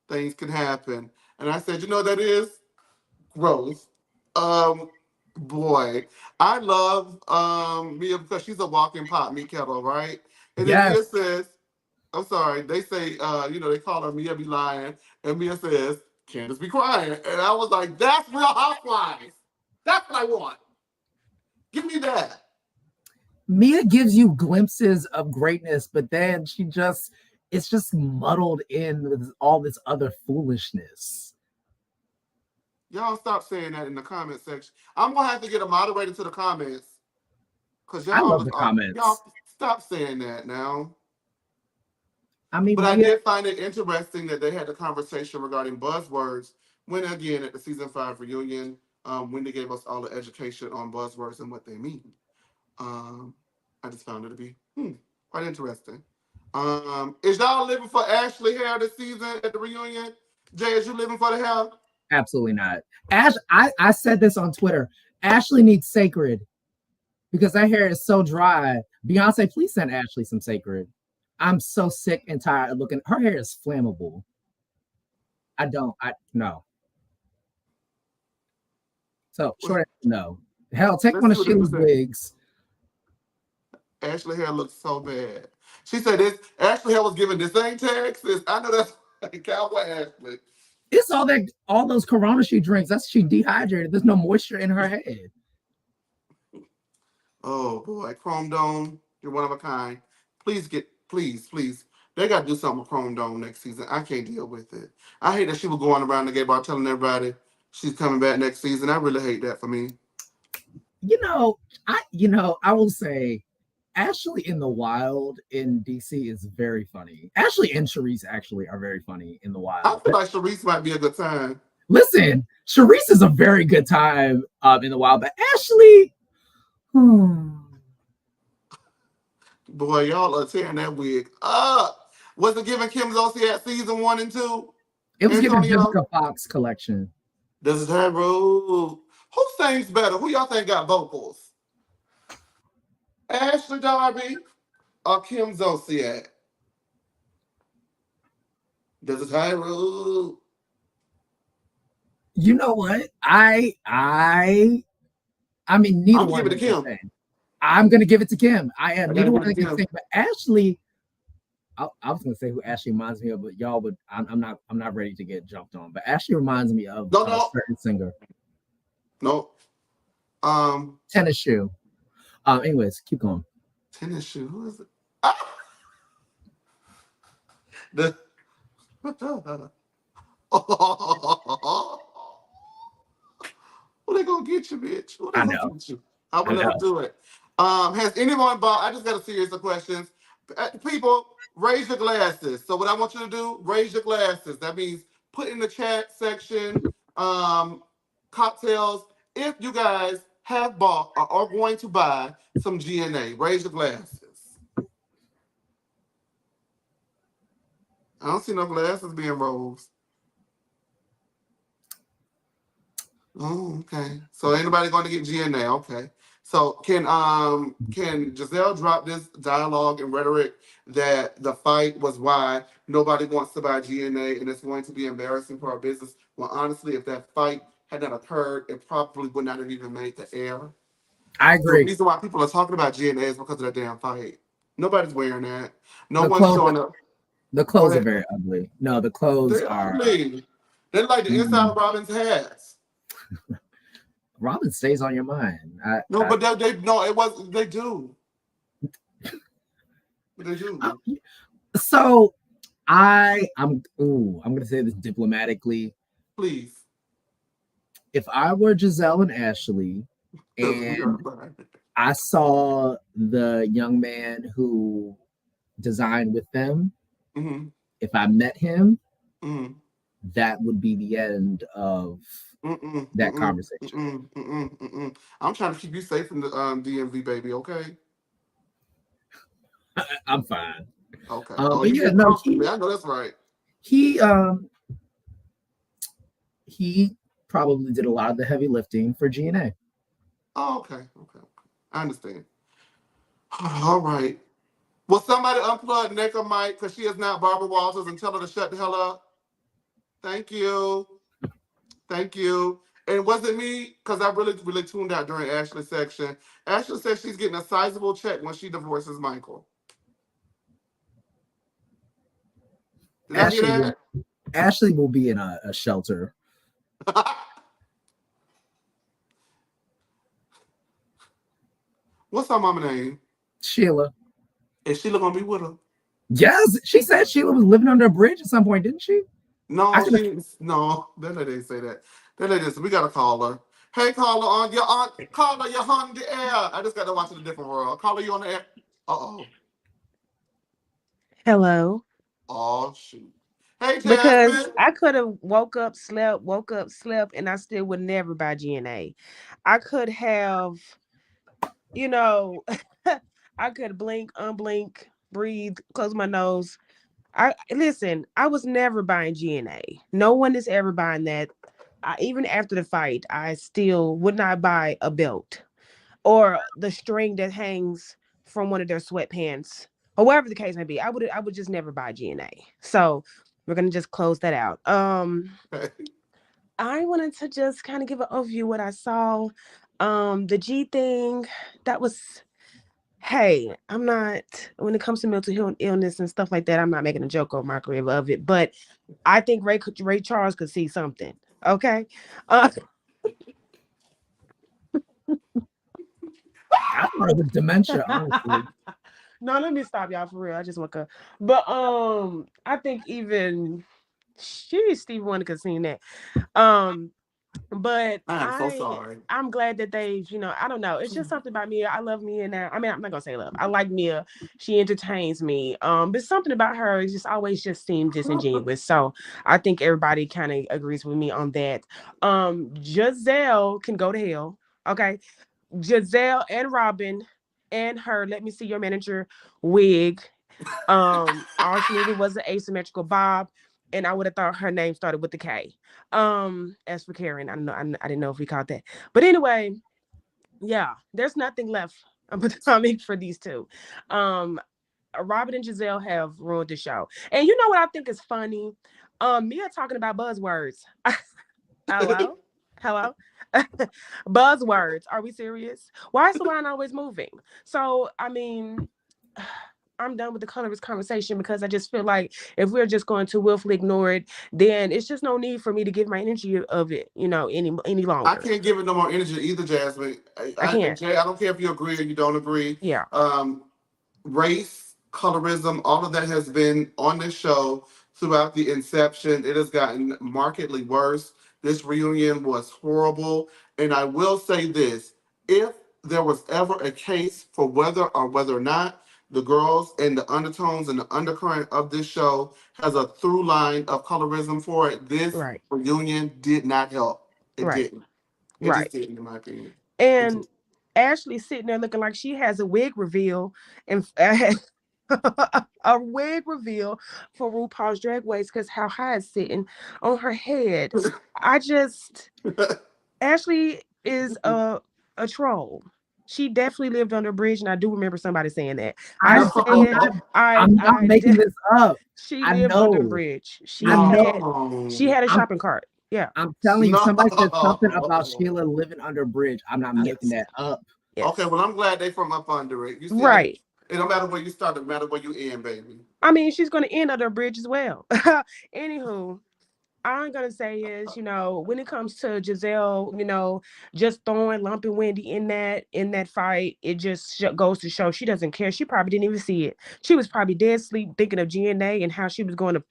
things can happen. And I said, that is gross. Boy, I love Mia because she's a walking pot meat kettle, right? And then Mia says, I'm sorry, they say, they call her Mia be lying, and Mia says, Candace be crying. And I was like, that's Real Housewives. That's what I want. Give me that. Mia gives you glimpses of greatness, but then she just it's just muddled in with all this other foolishness. Y'all stop saying that in the comment section. I'm gonna have to get a moderator to the comments. Cause I y'all love the comments. y'all stop saying that now. I mean, But I did find it interesting that they had the conversation regarding buzzwords when again at the season 5 reunion, Wendy gave us all the education on buzzwords and what they mean. I just found it to be quite interesting. Is y'all living for Ashley hair this season at the reunion? Jay, is you living for the hair? Absolutely not. I said this on Twitter. Ashley needs Sacred because her hair is so dry. Beyonce, please send Ashley some Sacred. I'm so sick and tired of looking. Her hair is flammable. No. So short no. Hell, take one of Sheila's wigs. Ashley hair looks so bad. She said this. Ashley hair was given the same text. I know that's Cowboy Ashley. It's all those Corona she drinks. That's she dehydrated. There's no moisture in her head. Oh boy, Chrome Dome, you're one of a kind. Please. They got to do something with Chrome Dome next season. I can't deal with it. I hate that she was going around the gay bar telling everybody she's coming back next season. I really hate that for me. I will say Ashley in the wild in DC is very funny. Ashley and Charisse actually are very funny in the wild. I feel like Charisse might be a good time. Listen, Charisse is a very good time in the wild, but Ashley, boy, y'all are tearing that wig up. Was it giving Kim Zolciak season 1 and 2? It was giving Jessica Fox collection. Does it have road? Who sings better? Who y'all think got vocals? Ashley Darby or Kim Zolciak? Does it have road? You know what? I mean, neither one. Give it to Kim. I'm gonna give it to Kim. I am. Neither one of them can sing, but Ashley. I was gonna say who Ashley reminds me of, but y'all would. I'm not ready to get jumped on. But Ashley reminds me of a certain singer. No. Tennis Shoe. Anyways, keep going. Tennis Shoe. Who is it? Ah! Who they gonna get you, bitch? Who they gonna get you? I would never do it. Has anyone bought? I just got a series of questions. People, raise your glasses. So what I want you to do, raise your glasses. That means put in the chat section cocktails if you guys have bought or are going to buy some GNA. Raise your glasses. I don't see no glasses being rose. Oh, okay. So anybody going to get GNA? Okay. So can Giselle drop this dialogue and rhetoric that the fight was why nobody wants to buy GNA and it's going to be embarrassing for our business? Well, honestly, if that fight had not occurred, it probably would not have even made the air. I agree. The reason why people are talking about GNA is because of that damn fight. Nobody's wearing that. No one's showing up. The clothes are very ugly. No, the clothes are ugly. They're like the inside of Robyn's hats. Robyn stays on your mind. But they do. They do. So I'm gonna say this diplomatically. Please. If I were Giselle and Ashley and I saw the young man who designed with them, if I met him, that would be the end of that conversation. I'm trying to keep you safe from the DMV, baby. Okay. I'm fine. Okay. I know that's right. He probably did a lot of the heavy lifting for GNA. Oh, okay. I understand. All right. Will somebody unplug Nneka mic because she is not Barbara Walters and tell her to shut the hell up? Thank you. And was it me? Because I really tuned out during Ashley's section. Ashley says she's getting a sizable check when she divorces Michael. Did I hear that? Ashley will be in a shelter. What's her mama name? Sheila. Is Sheila gonna be with her? Yes, she said Sheila was living under a bridge at some point, didn't she? No, I could've- no, that lady didn't say that. That lady we gotta call her. Hey, caller on your caller, you're on the air. I just got to watch in a different world. Caller, you on the air? Uh-oh. Hello. Oh shoot. Hey Because Jasmine. I could have woke up, slept, and I still would never buy GNA. I could have, you know, I could blink, unblink, breathe, close my nose. I listen, I was never buying GNA. No one is ever buying that. Even after the fight, I still would not buy a belt or the string that hangs from one of their sweatpants or whatever the case may be. I would just never buy GNA. So we're gonna just close that out. I wanted to just kind of give an overview what I saw. The G thing, that was hey, I'm not when it comes to mental illness and stuff like that, I'm not making a joke or mockery of it, but I think Ray Charles could see something. Okay. I thought it was dementia, honestly. No, let me stop y'all for real. I just woke up. But I think even Stevie Wonder could sing that. But I am so sorry. I'm glad that they've, I don't know. It's just something about Mia. I love Mia now. I mean, I'm not gonna say love. I like Mia. She entertains me. But something about her just always just seemed disingenuous. So I think everybody kind of agrees with me on that. Giselle can go to hell. Okay. Giselle and Robyn and her, let me see your manager wig. All she needed was an asymmetrical bob, and I would have thought her name started with the K. As for Karen, I didn't know if we caught that. But anyway, yeah, there's nothing left for these two. Robyn and Giselle have ruined the show. And you know what I think is funny? Mia talking about buzzwords. Hello? Hello? Buzzwords. Are we serious? Why is the line always moving? So, I mean, I'm done with the colorist conversation because I just feel like if we're just going to willfully ignore it, then it's just no need for me to give my energy of it, any longer. I can't give it no more energy either, Jasmine. I can't. Jay, I don't care if you agree or you don't agree. Yeah. Race, colorism, all of that has been on this show throughout the inception. It has gotten markedly worse. This reunion was horrible. And I will say this, if there was ever a case for whether or not the girls and the undertones and the undercurrent of this show has a through line of colorism for it, this Right. reunion did not help. It Right. didn't. It just didn't, in my opinion. And Ashley sitting there looking like she has a wig reveal and a wig reveal for RuPaul's Drag Race because how high it's sitting on her head. Ashley is a troll. She definitely lived under a bridge, and I do remember somebody saying that. I'm not making this up. She lived under a bridge. She had a shopping cart. Yeah. I'm telling you, somebody said something about Sheila living under a bridge. I'm not making that up. Yes. Okay, well, I'm glad they from up under it. You see, right. It don't matter where you start, no matter where you end, baby. I mean, she's going to end under a bridge as well. Anywho, all I'm going to say is, when it comes to Giselle, just lumping Wendy in that fight, it just goes to show she doesn't care. She probably didn't even see it. She was probably dead asleep thinking of GNA and how she was going to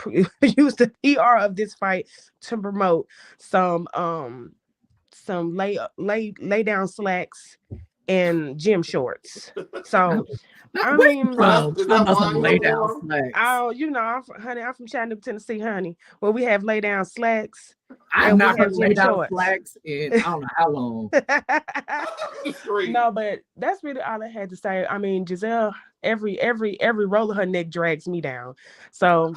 use the PR of this fight to promote some lay down slacks and gym shorts. So I mean, lay down slacks. Oh, I'm from Chattanooga, Tennessee, honey. Where we have lay down slacks. I've not heard lay down slacks in I don't know how long. No, but that's really all I had to say. I mean, Giselle, every roll of her neck drags me down. So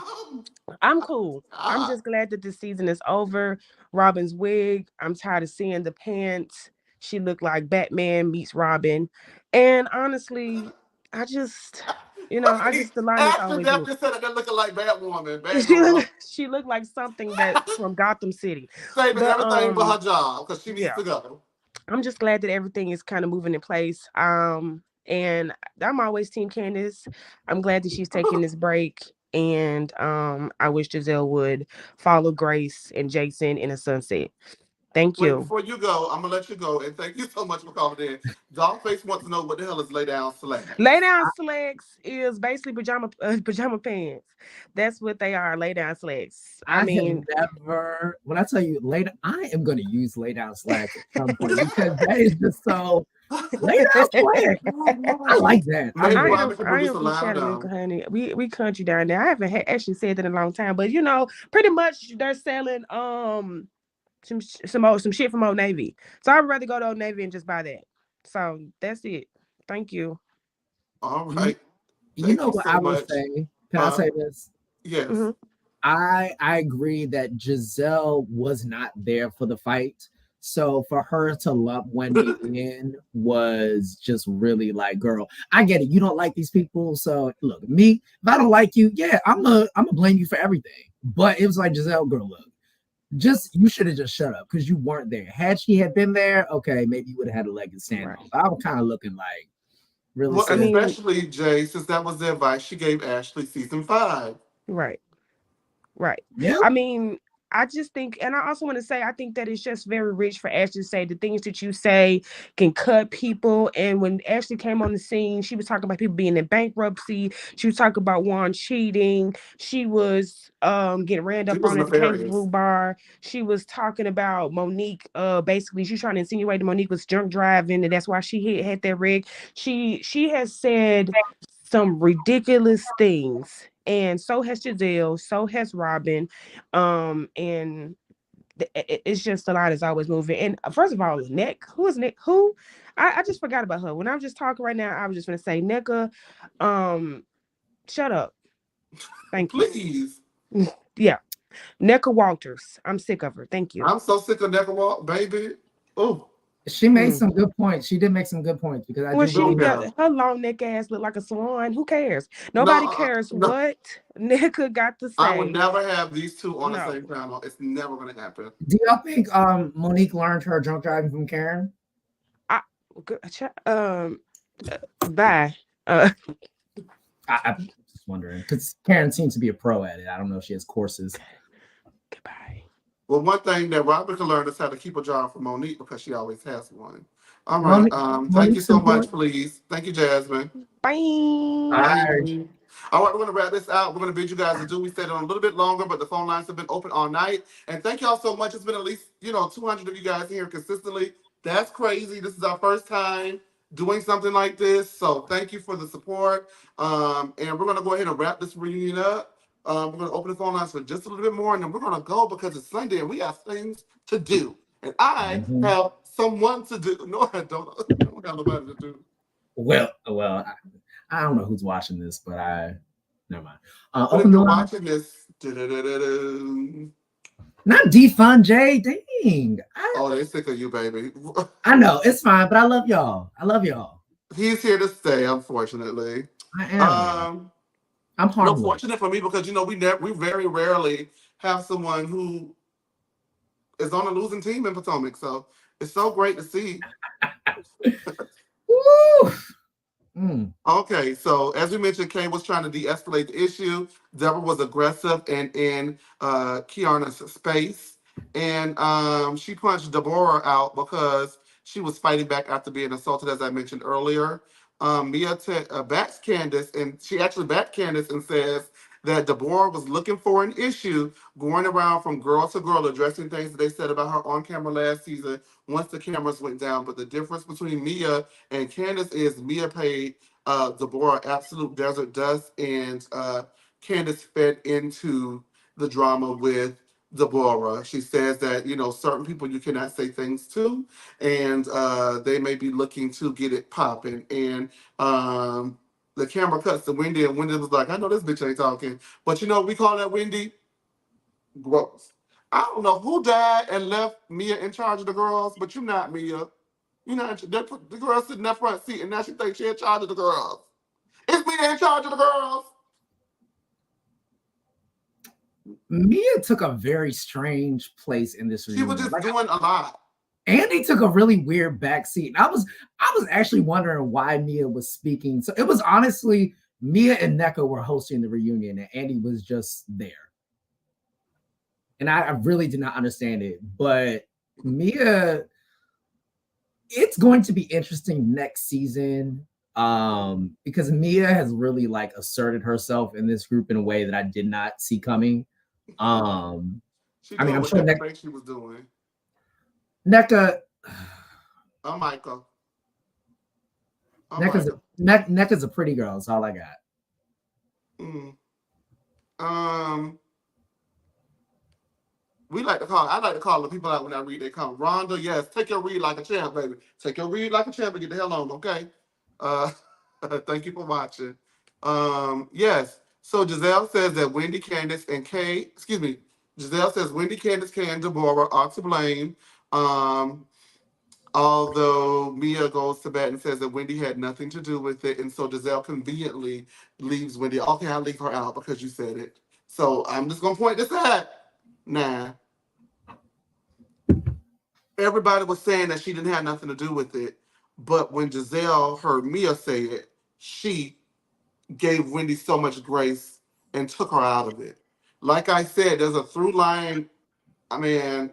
I'm cool. I'm just glad that this season is over. Robyn's wig. I'm tired of seeing the pants. She looked like Batman meets Robyn. And honestly, the line is always moving. Just said it looking like Batwoman. She looked like something that's from Gotham City. Saving everything but her job because she needs to go. I'm just glad that everything is kind of moving in place. And I'm always Team Candace. I'm glad that she's taking this break. And I wish Giselle would follow Grace and Jason in a sunset. Thank Wait, you. before you go, I'm gonna let you go, and thank you so much for calling in. Dogface wants to know what the hell is lay down Lay slacks. down slacks is basically pajama pants. That's what they are. Lay down slacks. I I have mean, never, when I tell you later, I am going to use lay down slacks at some point because that is just so lay down slacks. I like that. I Maybe do. Robyn can I produce am a from line Chattanooga, down. honey. We country down there. I haven't actually said that in a long time, but pretty much they're selling some shit from Old Navy. So I'd rather go to Old Navy and just buy that. So that's it. Thank you. All You, right. you Thank know you what so I will much. say? Can I say this? Yes. Hmm. I agree that Giselle was not there for the fight. So for her to lump Wendy in was just really like, girl, I get it. You don't like these people. So look, me, if I don't like you, yeah, I'm gonna blame you for everything. But it was like, Giselle, girl, look, just you should have just shut up because you weren't there. Had she had been there, okay, maybe you would have had a leg to stand Right. on. But I was kind of looking like, really, Well, I sis? mean, especially Jay, since that was the advice she gave Ashley season 5. right. Right. Yeah. I mean, I just think, and I also want to say, I think that it's just very rich for Ashley to say the things that you say can cut people. And when Ashley came on the scene, she was talking about people being in bankruptcy. She was talking about Juan cheating. She was getting ran She up was on at the nefarious. Kangaroo Bar. She was talking about Monique. Basically, she's trying to insinuate that Monique was drunk driving, and that's why she had that rig. She has said some ridiculous things, and so has Giselle, so has Robyn, and it's just the line is always moving. And first of all, Nick, who is Nick? Who? I just forgot about her. When I was just talking right now, I was just gonna say, Nneka, shut up. Thank you. Please. Yeah, Nneka Walters. I'm sick of her. Thank you. I'm so sick of Neckerwalk, baby. Oh, She made Mm. some good points. She did make some good points because I When do she don't believe got care. her long neck ass look like a swan, who cares? No, Nobody cares no. what Nneka got to I would say. never have these two on the No. same panel. It's never going to happen. Do y'all think Monique learned her drunk driving from Karen? I bye. Uh, I'm just wondering because Karen seems to be a pro at it. I don't know if she has courses. goodbye. Well, one thing that Robyn can learn is how to keep a jar for Monique because she always has one. All right. Monique, Thank you Monique's so much, important. please. Thank you, Jasmine. Bye. Bye. All right, we're going to wrap this out. We're going to bid you guys adieu. We stayed on a little bit longer, but the phone lines have been open all night. And thank y'all so much. It's been at least, 200 of you guys here consistently. That's crazy. This is our first time doing something like this. So thank you for the support. And we're going to go ahead and wrap this reunion up. We're going to open the phone lines for just a little bit more, and then we're going to go because it's Sunday and we have things to do. And I Mhm. have someone to do. No, I don't. I don't have nobody to do. Well, I don't know who's watching this, but never mind. But if Open the you're line. watching this, da-da-da-da-da. Not defund Jay. Dang. Oh, they sick of you, baby. I know it's fine, but I love y'all. I love y'all. He's here to stay, unfortunately. I am. I'm No, harmless. fortunate for me because we very rarely have someone who is on a losing team in Potomac. So it's so great to see. Woo! Mm. Okay, so as we mentioned, Kay was trying to de-escalate the issue. Deborah was aggressive and in Kiana's space. And she punched Deborah out because she was fighting back after being assaulted, as I mentioned earlier. Mia backs Candace, and she actually backed Candace and says that Deborah was looking for an issue, going around from girl to girl, addressing things that they said about her on camera last season once the cameras went down. But the difference between Mia and Candace is Mia paid Deborah absolute desert dust, and Candace fed into the drama with Deborah. She says that certain people you cannot say things to, and they may be looking to get it popping. And the camera cuts to Wendy, and Wendy was like, "I know this bitch ain't talking, but we call that Wendy gross." I don't know who died and left Mia in charge of the girls, but you're not Mia. They put the girl sitting in that front seat, and now she thinks she in charge of the girls. It's Mia in charge of the girls. Mia took a very strange place in this She was reunion. just doing a lot. Andy took a really weird backseat. I was actually wondering why Mia was speaking. So it was honestly Mia and Nneka were hosting the reunion, and Andy was just there. And I really did not understand it, but Mia, it's going to be interesting next season because Mia has really like asserted herself in this group in a way that I did not see coming. She I mean, doing I'm what sure that thing she was doing. Nneka. Oh, Michael. Oh, Nneka's a pretty girl. That's all I got. I like to call the people out when I read their comment. Rhonda, yes, take your read like a champ, baby. Take your read like a champ and get the hell on, okay? Thank you for watching. Yes. So Giselle says that Wendy, Candace, and Giselle says Wendy, Candace, Kay, and Deborah are to blame. Although Mia goes to bat and says that Wendy had nothing to do with it, and so Giselle conveniently leaves Wendy. Okay, I'll leave her out because you said it. So I'm just gonna point this out. Nah. Everybody was saying that she didn't have nothing to do with it, but when Giselle heard Mia say it, she gave Wendy so much grace and took her out of it. Like I said, there's a through line. I mean,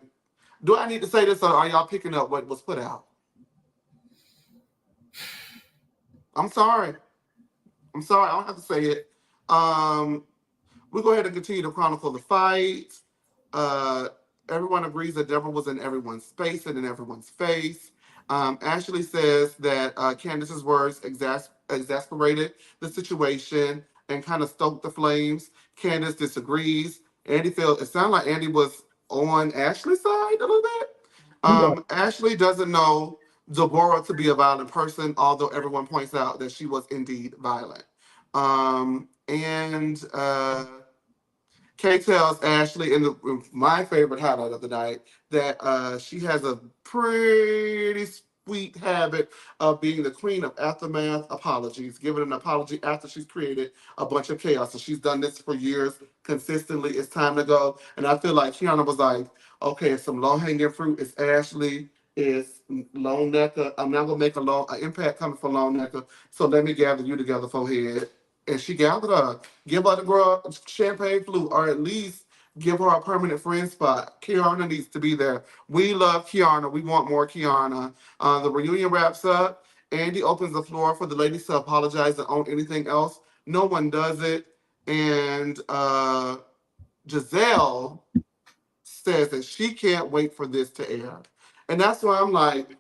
do I need to say this or are y'all picking up what was put out? I'm sorry. I don't have to say it. We'll go ahead and continue to chronicle the fight. Everyone agrees that Deborah was in everyone's space and in everyone's face. Ashley says that Candace's words exasperated the situation and kind of stoked the flames. Candace disagrees. It sounded like Andy was on Ashley's side a little bit. Ashley doesn't know Deborah to be a violent person, although everyone points out that she was indeed violent. Kay tells Ashley, in my favorite highlight of the night, that she has a pretty sweet habit of being the queen of aftermath apologies, giving an apology after she's created a bunch of chaos. So she's done this for years consistently. It's time to go. And I feel like Kiana was like, okay, it's some low-hanging fruit. It's Ashley. It's Lone Nneka. I'm not going to make an impact coming for Lone Nneka. So let me gather you together, forehead. And she gathered her. Give her the girl champagne flute, or at least give her a permanent friend spot. Kiana needs to be there. We love Kiana. We want more Kiana. The reunion wraps up. Andy opens the floor for the ladies to apologize and own anything else. No one does it. And Giselle says that she can't wait for this to air. And that's why I'm like,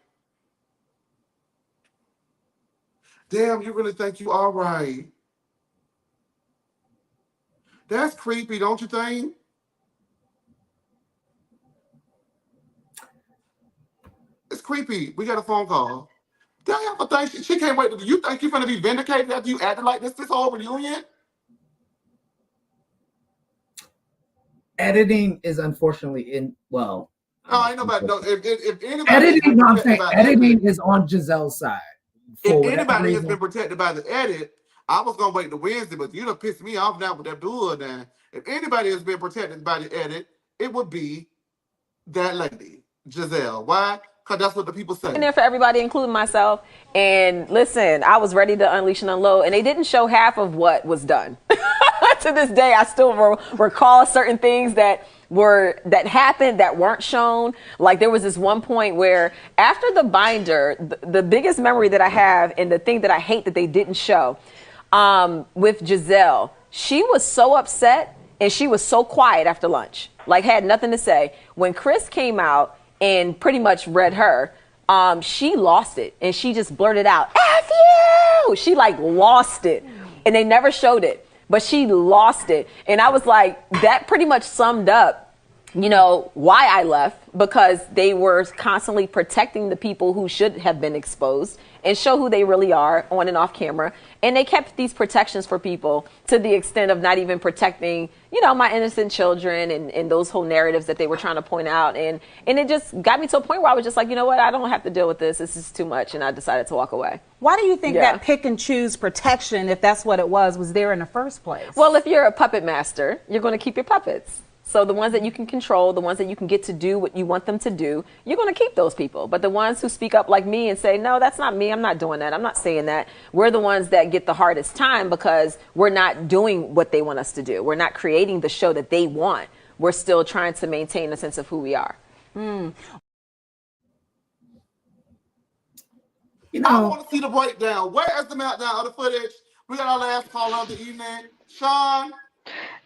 damn, you really think you all right? That's creepy, don't you think? It's creepy. We got a phone call. Damn, I think she can't wait. Do you think you're going to be vindicated after you acted like this whole reunion? Editing is unfortunately I know about if anybody editing is on Giselle's side. If anybody has been protected by the edit, I was gonna wait to Wednesday, but you done pissed me off now with that bull now. If anybody has been protected by the edit, it would be that lady, Giselle. Why? Because that's what the people say. In there for everybody, including myself. And listen, I was ready to unleash and unload, and they didn't show half of what was done. To this day, I still recall certain things that happened that weren't shown. Like there was this one point where after the binder, the biggest memory that I have and the thing that I hate that they didn't show with Giselle, she was so upset and she was so quiet after lunch, like had nothing to say. When Chris came out and pretty much read her, she lost it and she just blurted out, F you! She like lost it and they never showed it. But she lost it. And I was like, that pretty much summed up, why I left, because they were constantly protecting the people who should have been exposed and show who they really are on and off camera. And they kept these protections for people to the extent of not even protecting, my innocent children and those whole narratives that they were trying to point out. And it just got me to a point where I was just like, you know what? I don't have to deal with this. This is too much. And I decided to walk away. Why do you think that pick and choose protection, if that's what it was there in the first place? Well, if you're a puppet master, you're going to keep your puppets. So the ones that you can control, the ones that you can get to do what you want them to do, you're going to keep those people. But the ones who speak up like me and say, no, that's not me. I'm not doing that. I'm not saying that. We're the ones that get the hardest time because we're not doing what they want us to do. We're not creating the show that they want. We're still trying to maintain a sense of who we are. You I know, want to see the breakdown. Where is the meltdown of the footage? We got our last call of the evening. Sean,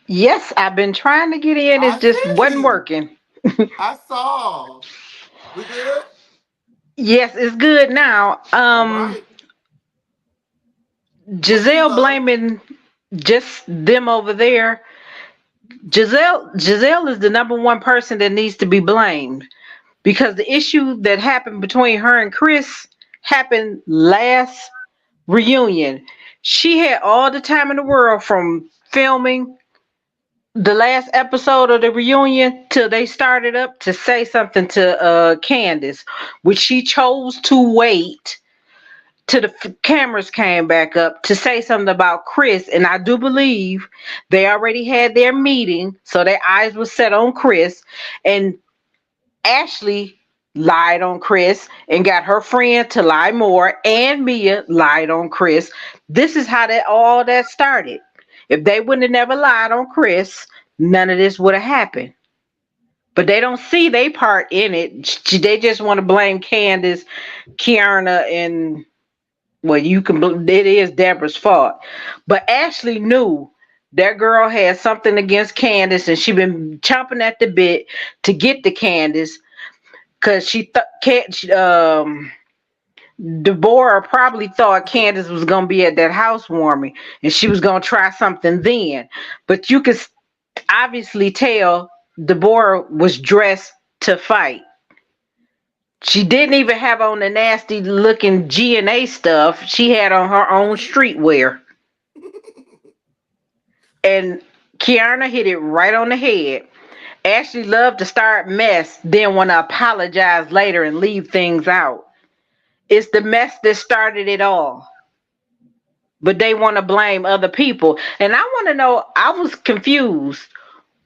Yes, I've been trying to get in. It I just wasn't see. working. I saw. We good? Yes, it's good now. All right. What you Giselle love? blaming just them over there. Giselle is the number one person that needs to be blamed because the issue that happened between her and Chris happened last reunion. She had all the time in the world from filming the last episode of the reunion till they started up to say something to Candace, which she chose to wait till the cameras came back up to say something about Chris. And I do believe they already had their meeting, so their eyes were set on Chris. And Ashley lied on Chris and got her friend to lie more, and Mia lied on Chris. This is how all that started. If they wouldn't have never lied on Chris, none of this would have happened. But they don't see their part in it. They just want to blame Candace, Kiana, and well, it is Deborah's fault. But Ashley knew that girl had something against Candace, and she been chomping at the bit to get to Candace because Deborah probably thought Candace was gonna be at that housewarming and she was gonna try something then. But you could obviously tell Deborah was dressed to fight. She didn't even have on the nasty looking G&A stuff. She had on her own streetwear. And Kiana hit it right on the head. Ashley loved to start mess, then want to apologize later and leave things out. It's the mess that started it all. But they want to blame other people. And I want to know, I was confused.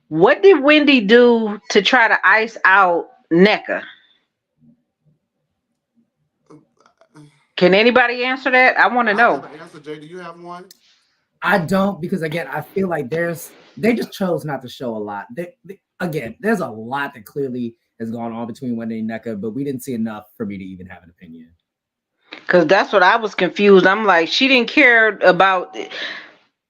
What did Wendy do to try to ice out Nneka? Can anybody answer that? I want to know. I have an answer, Jay. Do you have one? I don't, because again, I feel like they just chose not to show a lot. Again, there's a lot that clearly has gone on between Wendy and Nneka, but we didn't see enough for me to even have an opinion. Because that's what I was confused. I'm like, she didn't care about it.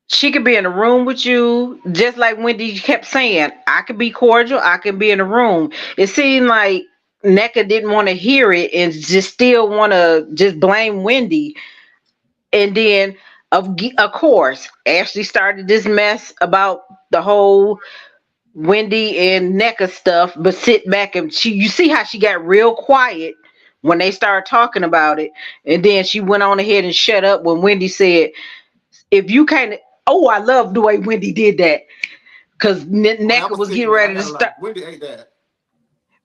She could be in a room with you, just like Wendy kept saying, I could be cordial, I can be in a room. It seemed like Nneka didn't want to hear it and just still want to just blame Wendy. And then, of course, Ashley started this mess about the whole Wendy and Nneka stuff, but sit back and you see how she got real quiet when they started talking about it. And then she went on ahead and shut up when Wendy said, if you can't, I love the way Wendy did that. Because Nneka was getting ready to start. Wendy ate that.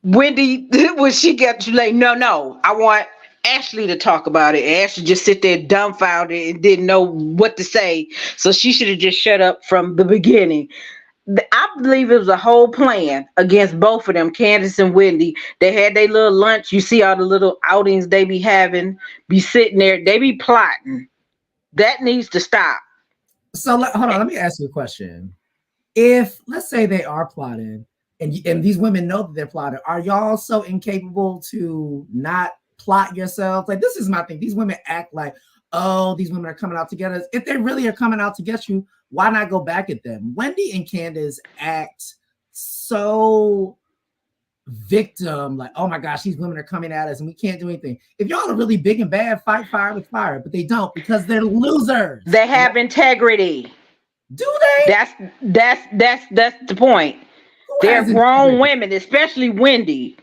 Wendy, when she got to like, no, I want Ashley to talk about it. And Ashley just sit there dumbfounded and didn't know what to say. So she should have just shut up from the beginning. I believe it was a whole plan against both of them, Candace and Wendy. They had their little lunch. You see all the little outings they be having, be sitting there. They be plotting. That needs to stop. So hold on, let me ask you a question. If, let's say they are plotting, and these women know that they're plotting, are y'all so incapable to not plot yourselves? Like, this is my thing. These women act like, oh, these women are coming out together. If they really are coming out to get you, why not go back at them? Wendy and Candace act so victim, like, oh my gosh, these women are coming at us and we can't do anything. If y'all are really big and bad, fight fire with fire, but they don't because they're losers. They have integrity. Do they? That's the point. They're grown women, especially Wendy.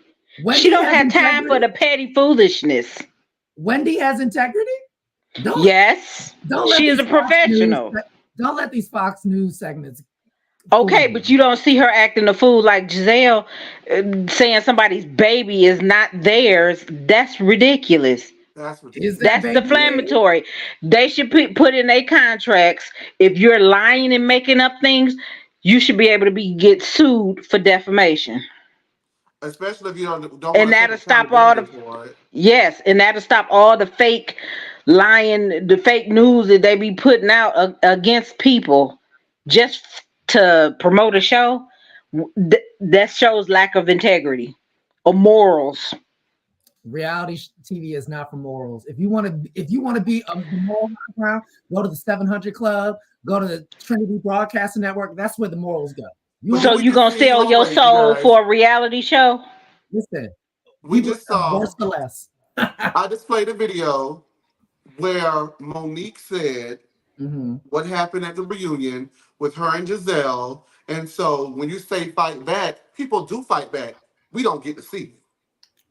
She don't have time for the petty foolishness. Wendy has integrity? Yes. She is a professional. Don't let these Fox News segments. Okay, but you don't see her acting a fool like Giselle, saying somebody's baby is not theirs. That's ridiculous. That's ridiculous. That's defamatory. They should put in their contracts, if you're lying and making up things, you should be able to get sued for defamation. Especially if you don't and that'll stop all the and that'll stop all the fake lying, the fake news that they be putting out against people just to promote a show. That shows lack of integrity or morals. Reality TV is not for morals. If you want to be a moral background, go to the 700 Club, go to the Trinity Broadcasting Network. That's where the morals go. So you gonna sell your soul for a reality show? Listen, we just saw. Worse or less. I just played a video where Monique said what happened at the reunion with her and Giselle. And so when you say fight back, people do fight back. We don't get to see.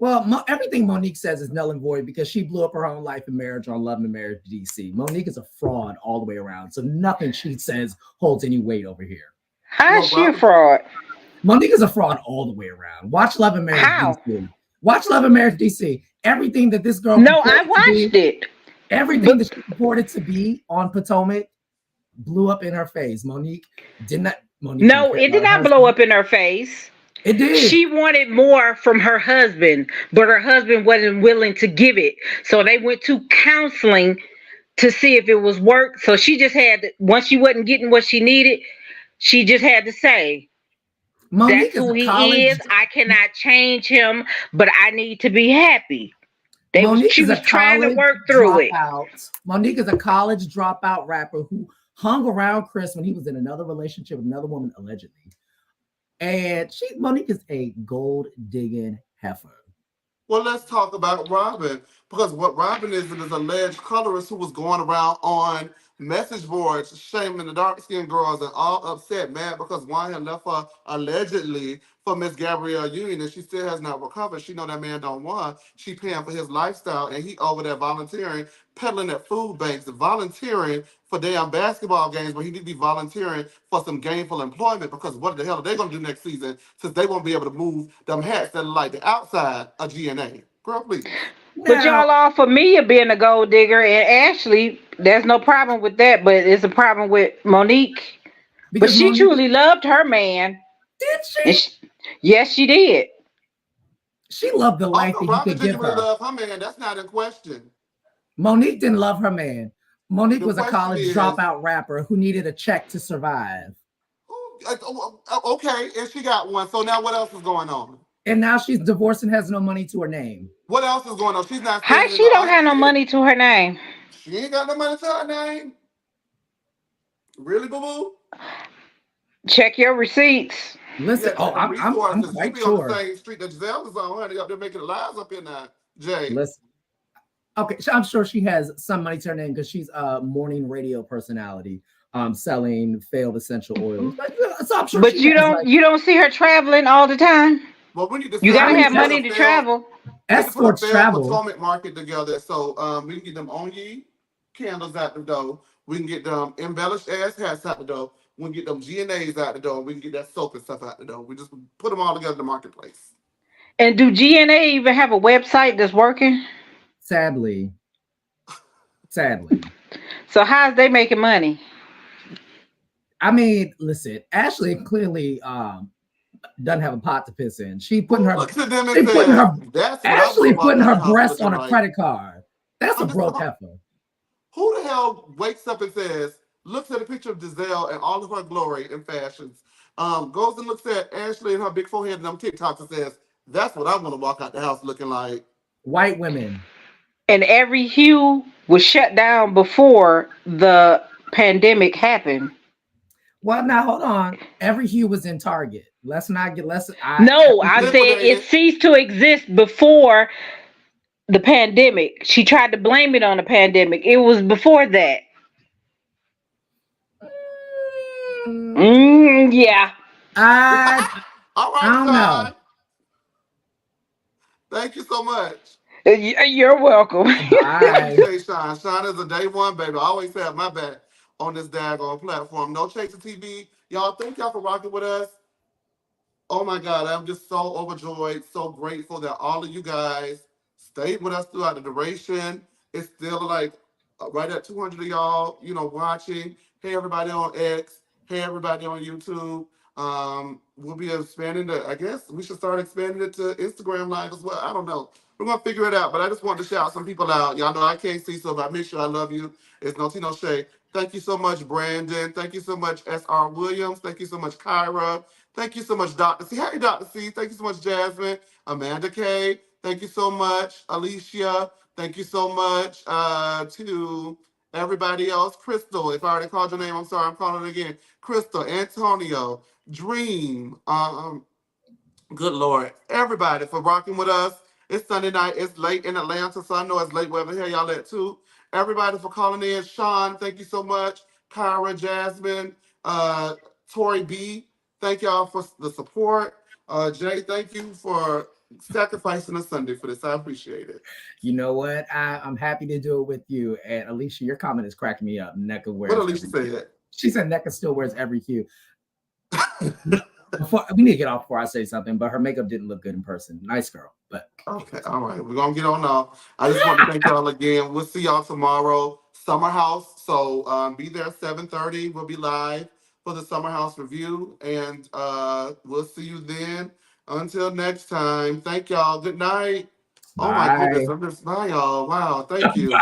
Well, everything Monique says is null and void because she blew up her own life and marriage on Love and Marriage DC. Monique is a fraud all the way around. So nothing she says holds any weight over here. How is she a fraud? Monique is a fraud all the way around. Watch Love and Marriage DC. Watch Love and Marriage DC. Everything that this girl I watched it. Everything that she purported to be on Potomac blew up in her face. Monique did not. No, it did not blow up in her face. It did. She wanted more from her husband, but her husband wasn't willing to give it. So they went to counseling to see if it was work. So she just had, once she wasn't getting what she needed, she just had to say, Monique, that's who he is. I cannot change him, but I need to be happy. She was trying to work through it. Monique is a college dropout rapper who hung around Chris when he was in another relationship with another woman, allegedly. And Monique is a gold digging heifer. Well, let's talk about Robyn, because what Robyn is an alleged colorist who was going around on message boards shaming the dark-skinned girls and all upset, mad because Juan had left her allegedly for Miss Gabrielle Union, and she still has not recovered. She know that man don't want. She paying for his lifestyle, and he over there volunteering, peddling at food banks, volunteering for damn basketball games, but he need to be volunteering for some gainful employment, because what the hell are they going to do next season since they won't be able to move them hats that are like the outside of GNA? Girl, please. But y'all all for Mia being a gold digger, and Ashley, there's no problem with that, but it's a problem with Monique. Because she truly loved her man. Did she? Yes, she did. She loved the life that Robyn he could give her. Love her man. That's not in question. Monique didn't love her man. Monique was a college dropout rapper who needed a check to survive. Okay, and she got one. So now what else is going on? And now she's divorced and has no money to her name. What else is going on? She's not. How she don't have no money to her name? She ain't got no money to her name. Really, boo boo? Check your receipts. Listen, I'm quite sure. On the same street that Giselle is on. Honey, up there making lies up in there, Jay. Listen. Okay, I'm sure she has some money to her name because she's a morning radio personality, selling failed essential oils. So I'm sure but you don't see her traveling all the time. Well, we need to. You gotta have money to travel. Escorts travel. Potomac market together, so we can get them Onye candles out the door. We can get them embellished ass hats out the door. We can get them GNAs out the door. We can get that soap and stuff out the door. We just put them all together in the marketplace. And do GNA even have a website that's working? Sadly. So how's they making money? I mean, listen, Ashley clearly doesn't have a pot to piss in. She putting her Ashley putting her breast on a credit card. That's a broke heifer. Who the hell wakes up and says, looks at a picture of Giselle and all of her glory and fashions, goes and looks at Ashley and her big forehead and them TikToks and says, that's what I want to walk out the house looking like? White women. And every hue was shut down before the pandemic happened. Well, now hold on. Every hue was in Target. Let's not get less. I said it ceased to exist before the pandemic. She tried to blame it on the pandemic. It was before that. Yeah. I don't know. Thank you so much. You're welcome. Hey, Sean. Sean is a day one, baby. I always have my back on this daggone platform. No Chasing TV. Y'all, thank y'all for rocking with us. Oh my God, I'm just so overjoyed, so grateful that all of you guys stayed with us throughout the duration. It's still like right at 200 of y'all, watching. Hey, everybody on X. Hey, everybody on YouTube. We'll be expanding I guess we should start expanding it to Instagram Live as well. I don't know. We're going to figure it out, but I just wanted to shout some people out. Y'all know I can't see, so if I miss you, I love you. It's no Tino Shay. Thank you so much, Brandon. Thank you so much, S.R. Williams. Thank you so much, Kyra. Thank you so much, Dr. C. Hey, Dr. C. Thank you so much, Jasmine, Amanda K. Thank you so much, Alicia. Thank you so much to everybody else. Crystal, if I already called your name, I'm sorry, I'm calling it again. Crystal, Antonio, Dream, good Lord, everybody for rocking with us. It's Sunday night. It's late in Atlanta, so I know it's late wherever the hell y'all at too. Everybody for calling in. Sean, thank you so much. Kyra, Jasmine, Tori B, thank y'all for the support. Jay, thank you for sacrificing a Sunday for this. I appreciate it. You know what? I'm happy to do it with you. And Alicia, your comment is cracking me up. Nneka wears. What Alicia said? She said Nneka still wears every hue. We need to get off before I say something, but her makeup didn't look good in person. Nice girl, but okay, all right, we're gonna get on now. I just want to thank y'all again. We'll see y'all tomorrow, Summer House. So be there 7:30. We'll be live for the Summer House review, and we'll see you then. Until next time, thank y'all. Good night. bye. Oh my goodness, I'm just bye y'all. Wow, thank you.